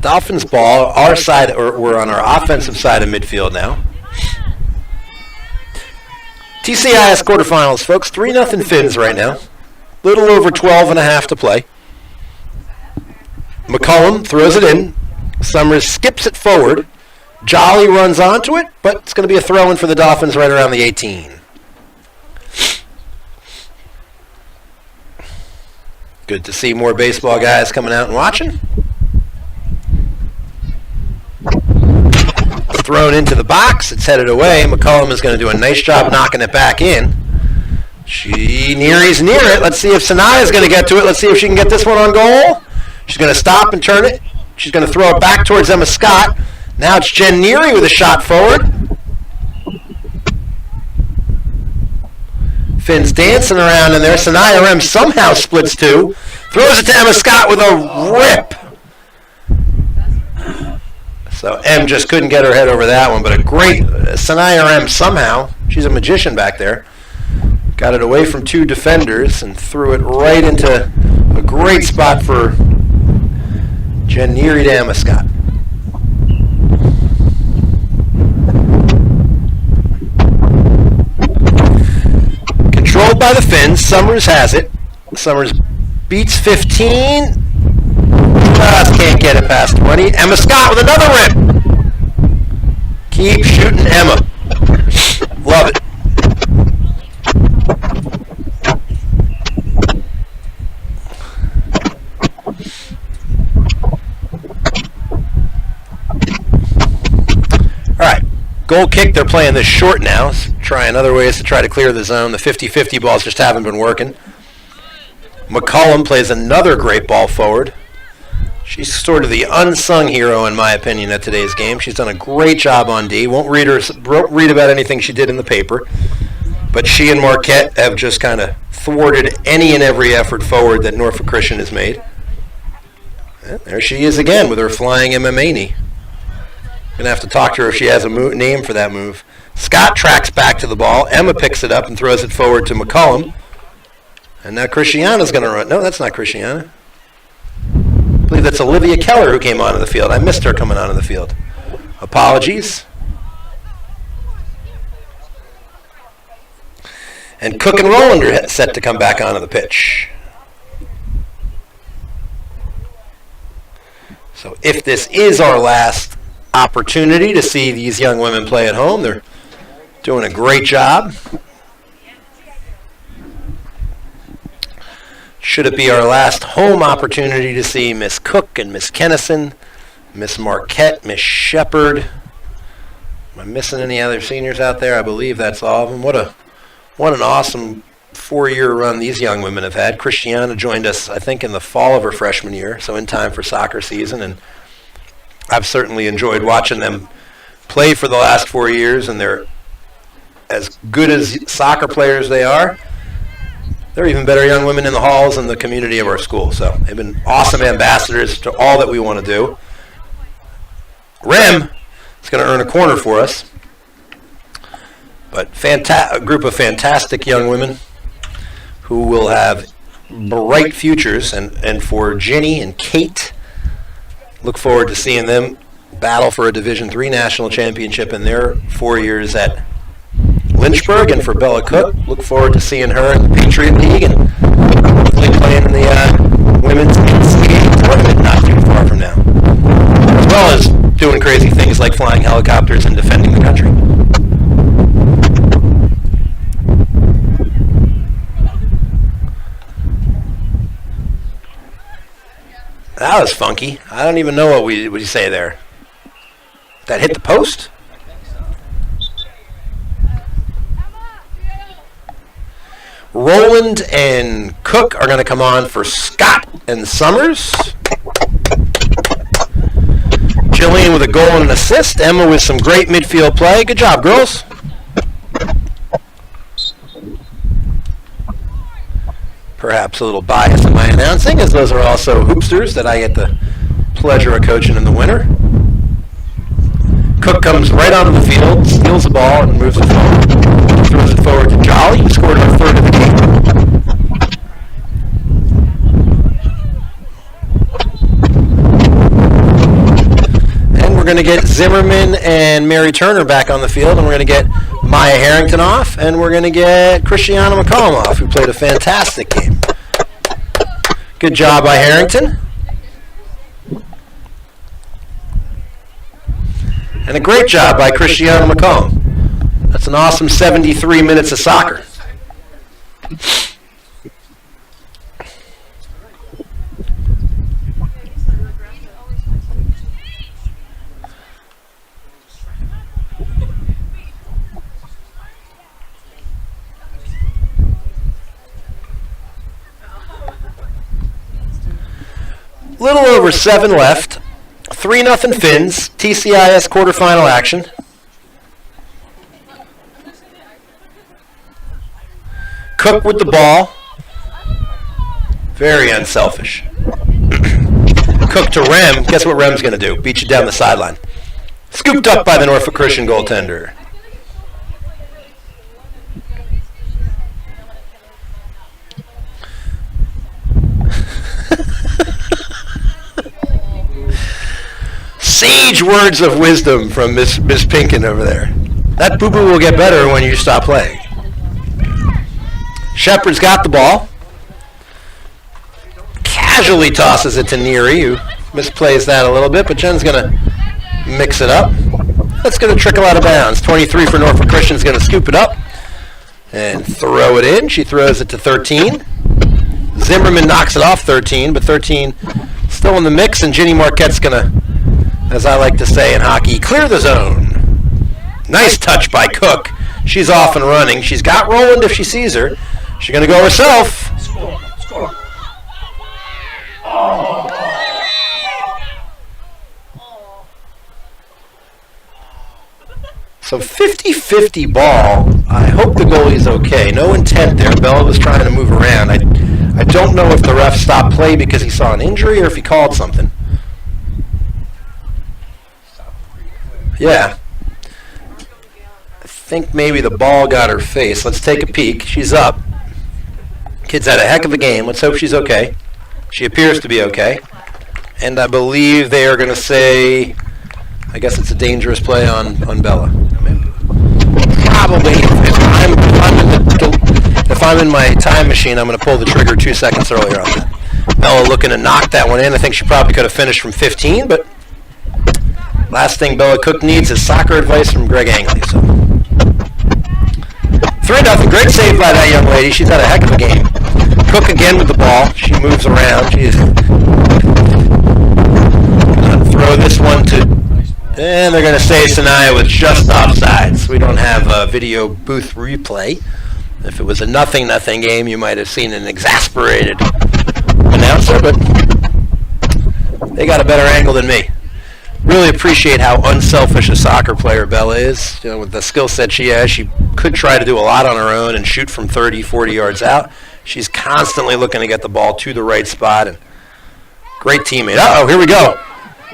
Dolphins ball, our side, or we're on our offensive side of midfield now. TCIS quarterfinals, folks. 3-0 Finns right now. Little over 12 and a half to play. McCollum throws it in. Summers skips it forward. Jolly runs onto it, but it's going to be a throw-in for the Dolphins right around the 18. Good to see more baseball guys coming out and watching. Thrown into the box. It's headed away. McCollum is going to do a nice job knocking it back in. Neary's near it. Let's see if Sanaya's going to get to it. Let's see if she can get this one on goal. She's going to stop and turn it. She's going to throw it back towards Emma Scott. Now it's Jen Neary with a shot forward. Finn's dancing around in there. Sanaya Rem somehow splits two. Throws it to Emma Scott with a rip. So M just couldn't get her head over that one, but a great Sanaya Rem somehow. She's a magician back there. Got it away from two defenders and threw it right into a great spot for Jen Neary to Emma Scott. Controlled by the Finns. Summers has it. Summers beats 15. Just can't get it past 20. Emma Scott with another rip. Keep shooting, Emma. Love it. All right. Goal kick, they're playing this short now. Trying other ways to try to clear the zone. The 50-50 balls just haven't been working. McCullum plays another great ball forward. She's sort of the unsung hero, in my opinion, at today's game. She's done a great job on D. Won't read about anything she did in the paper. But she and Marquette have just kind of thwarted any and every effort forward that Norfolk Christian has made. And there she is again with her flying MMA knee. Going to have to talk to her if she has a name for that move. Scott tracks back to the ball. Emma picks it up and throws it forward to McCullum. And now Christiana's going to run. No, that's not Christiana. I believe that's Olivia Keller who came onto the field. I missed her coming onto the field. Apologies. And Cook and Rowland are set to come back onto the pitch. So if this is our last opportunity to see these young women play at home, they're doing a great job. Should it be our last home opportunity to see Miss Cook and Miss Kennison, Miss Marquette, Miss Shepard? Am I missing any other seniors out there? I believe that's all of them. What an awesome 4-year run these young women have had. Christiana joined us, I think, in the fall of her freshman year, so in time for soccer season, and I've certainly enjoyed watching them play for the last 4 years, and they're as good as soccer players they are. They're even better young women in the halls and the community of our school. So they've been awesome ambassadors to all that we want to do. Rem is going to earn a corner for us. But a group of fantastic young women who will have bright futures. And for Ginny and Kate, look forward to seeing them battle for a Division III national championship in their 4 years at Lynchburg. And for Bella Cook, look forward to seeing her in the Patriot League and hopefully playing in the women's NCAA tournament not too far from now, as well as doing crazy things like flying helicopters and defending the country. That was funky. I don't even know what you say there. That hit the post? Rowland and Cook are going to come on for Scott and Summers. Jillian with a goal and an assist. Emma with some great midfield play. Good job, girls. Perhaps a little bias in my announcing, as those are also hoopsters that I get the pleasure of coaching in the winter. Cook comes right onto the field, steals the ball, and moves it forward. Throws it forward to Jolly, who scored our third of the game. And we're going to get Zimmerman and Mary Turner back on the field, and we're going to get Maya Harrington off, and we're going to get Christiana McCollum off, who played a fantastic game. Good job by Harrington. And a great job by Christiana McCollum. That's an awesome 73 minutes of soccer. Little over 7 left. 3-0 Finns. TCIS quarterfinal action. Cook with the ball. Very unselfish. Cook to Rem. Guess what Rem's going to do? Beat you down the sideline. Scooped up by the Norfolk Christian goaltender. Sage words of wisdom from Miss Pinkin over there. That boo-boo will get better when you stop playing. Shepard's got the ball. Casually tosses it to Neary, who misplays that a little bit, but Jen's going to mix it up. That's going to trickle out of bounds. 23 for Norfolk Christian's going to scoop it up and throw it in. She throws it to 13. Zimmerman knocks it off 13, but 13 still in the mix, and Ginny Marquette's going to, as I like to say in hockey, clear the zone. Nice touch by Cook. She's off and running. She's got Roland if she sees her. She's going to go herself. Score. So 50-50 ball. I hope the goalie's okay. No intent there. Bella was trying to move around. I don't know if the ref stopped play because he saw an injury or if he called something. Yeah. I think maybe the ball got her face. Let's take a peek. She's up. Kid's had a heck of a game. Let's hope she's okay. She appears to be okay. And I believe they are going to say, I guess it's a dangerous play on Bella. Probably, if I'm in my time machine, I'm going to pull the trigger 2 seconds earlier on that. Bella looking to knock that one in. I think she probably could have finished from 15, but last thing Bella Cook needs is soccer advice from Greg Angley. So 3-0. Great save by that young lady. She's had a heck of a game. Cook again with the ball. She moves around. She's going to throw this one to, and they're going to say Sanaya was just offsides. We don't have a video booth replay. If it was a 0-0 game, you might have seen an exasperated announcer, but they got a better angle than me. Really appreciate how unselfish a soccer player Bella is. You know, with the skill set she has, she could try to do a lot on her own and shoot from 30, 40 yards out. She's constantly looking to get the ball to the right spot, and great teammate. Uh-oh, here we go.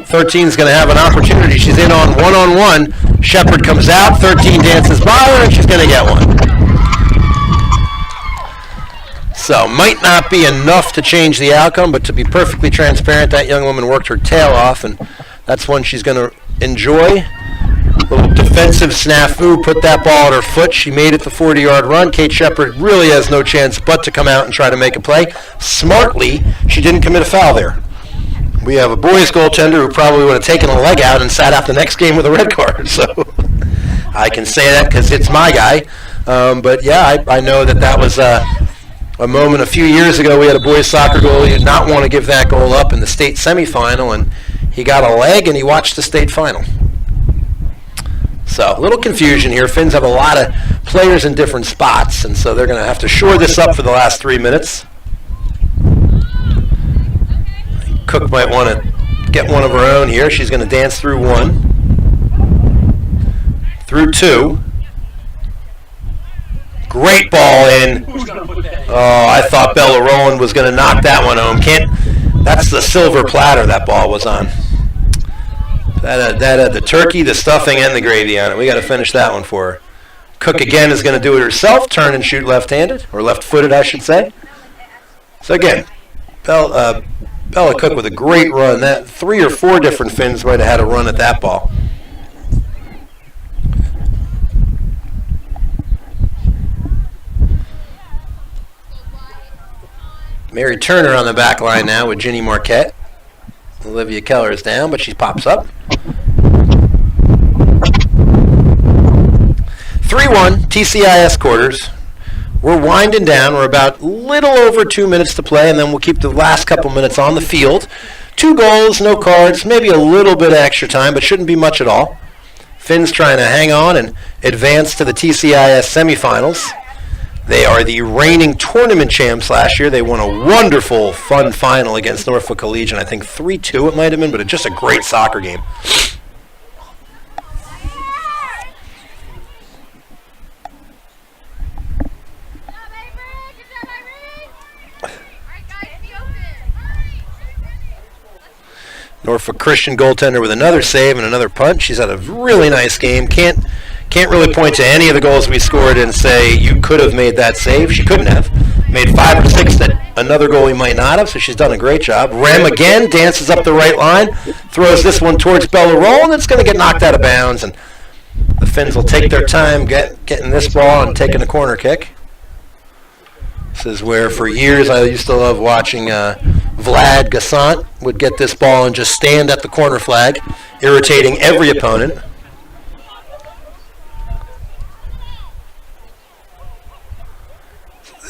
13 is going to have an opportunity. She's in on one-on-one. Shepard comes out. 13 dances by her, and she's going to get one. So, might not be enough to change the outcome, but to be perfectly transparent, that young woman worked her tail off, and that's one she's going to enjoy. Little defensive snafu, put that ball at her foot. She made it the 40-yard run. Kate Shepard really has no chance but to come out and try to make a play. Smartly, she didn't commit a foul there. We have a boys goaltender who probably would have taken a leg out and sat out the next game with a red card. So I can say that because it's my guy. But yeah, I know that was a moment a few years ago. We had a boys soccer goalie who did not want to give that goal up in the state semifinal, and he got a leg and he watched the state final. So a little confusion here. Finns have a lot of players in different spots, and so they're going to have to shore this up for the last 3 minutes. Cook might want to get one of her own here. She's going to dance through 1, through 2. Great ball in. Oh, I thought Bella Rowland was going to knock that one home. That's the silver platter that ball was on. That had the turkey, the stuffing, and the gravy on it. We got to finish that one for her. Cook again is going to do it herself. Turn and shoot left-handed, or left-footed, I should say. So again, Bella Cook with a great run. That 3 or 4 different Finns might have had a run at that ball. Mary Turner on the back line now with Ginny Marquette. Olivia Keller is down, but she pops up. 3-1, TCIS quarters. We're winding down. We're about little over 2 minutes to play, and then we'll keep the last couple minutes on the field. 2 goals, no cards, maybe a little bit of extra time, but shouldn't be much at all. Finn's trying to hang on and advance to the TCIS semifinals. They are the reigning tournament champs last year. They won a wonderful, fun final against Norfolk Collegiate. I think 3-2 it might have been, but just a great soccer game. Norfolk Christian goaltender with another save and another punch. She's had a really nice game. Can't really point to any of the goals we scored and say you could have made that save. She couldn't have. Made 5 or 6 that another goalie might not have, so she's done a great job. Rem again dances up the right line, throws this one towards Bella Roll, and it's going to get knocked out of bounds. And the Finns will take their time getting this ball and taking a corner kick. This is where for years I used to love watching Vlad Gassant would get this ball and just stand at the corner flag, irritating every opponent.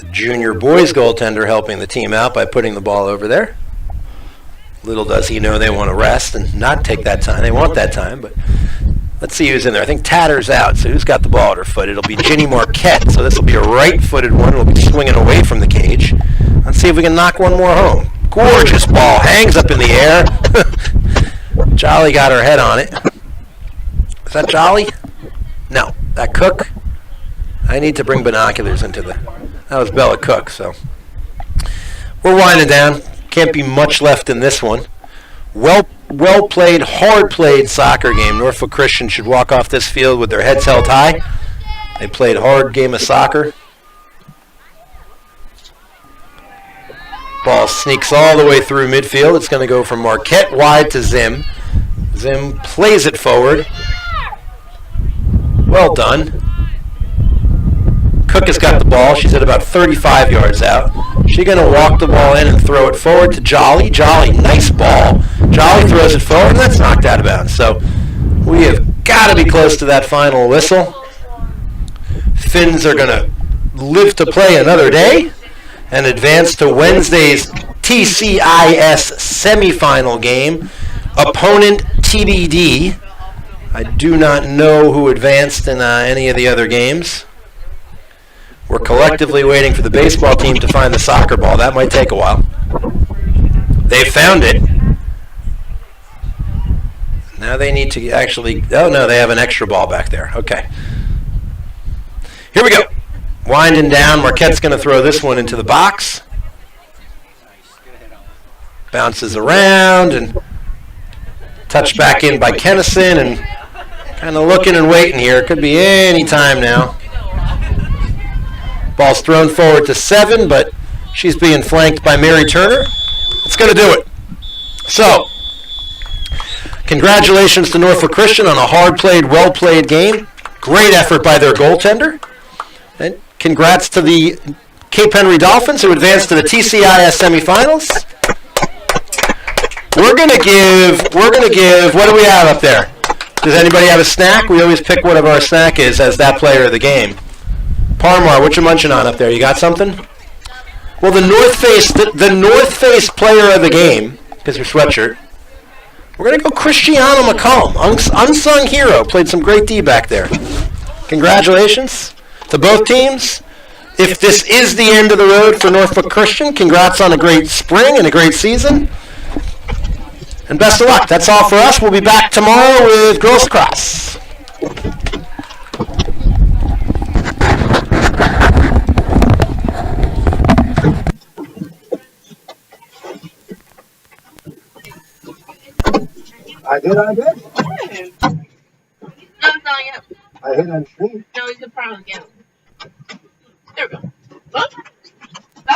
The junior boys goaltender helping the team out by putting the ball over there. Little does he know they want to rest and not take that time. They want that time, but let's see who's in there. I think Tatter's out, so who's got the ball at her foot? It'll be Ginny Marquette, so this will be a right-footed one. It'll be swinging away from the cage. Let's see if we can knock one more home. Gorgeous ball, hangs up in the air. Jolly got her head on it. Is that Jolly? No, that Cook? I need to bring binoculars into that was Bella Cook, so. We're winding down. Can't be much left in this one. Well played, hard played soccer game. Norfolk Christian should walk off this field with their heads held high. They played hard game of soccer. Ball sneaks all the way through midfield. It's going to go from Marquette wide to Zim. Zim plays it forward. Well done. Cook has got the ball. She's at about 35 yards out. She's going to walk the ball in and throw it forward to Jolly. Jolly, nice ball. Jolly throws it forward, and that's knocked out of bounds. So we have got to be close to that final whistle. Finns are going to live to play another day and advance to Wednesday's TCIS semifinal game. Opponent TBD. I do not know who advanced in any of the other games. We're collectively waiting for the baseball team to find the soccer ball. That might take a while. They found it. Now they need to actually... Oh, no, they have an extra ball back there. Okay. Here we go. Winding down. Marquette's going to throw this one into the box. Bounces around and touched back in by Kennison and kind of looking and waiting here. Could be any time now. Ball's thrown forward to 7, but she's being flanked by Mary Turner. It's going to do it. So, congratulations to Norfolk Christian on a hard-played, well-played game. Great effort by their goaltender. And congrats to the Cape Henry Dolphins who advanced to the TCIS semifinals. We're going to give, what do we have up there? Does anybody have a snack? We always pick whatever our snack is as that player of the game. Parmar, what you munching on up there? You got something? Well, the North Face player of the game, because your sweatshirt, we're going to go Christiana McCollum, unsung hero, played some great D back there. Congratulations to both teams. If this is the end of the road for Norfolk Christian, congrats on a great spring and a great season. And best of luck. That's all for us. We'll be back tomorrow with Girls Lacrosse. I did. No, it's not yet. I hit on stream. No, you could probably get it. There we go. Look.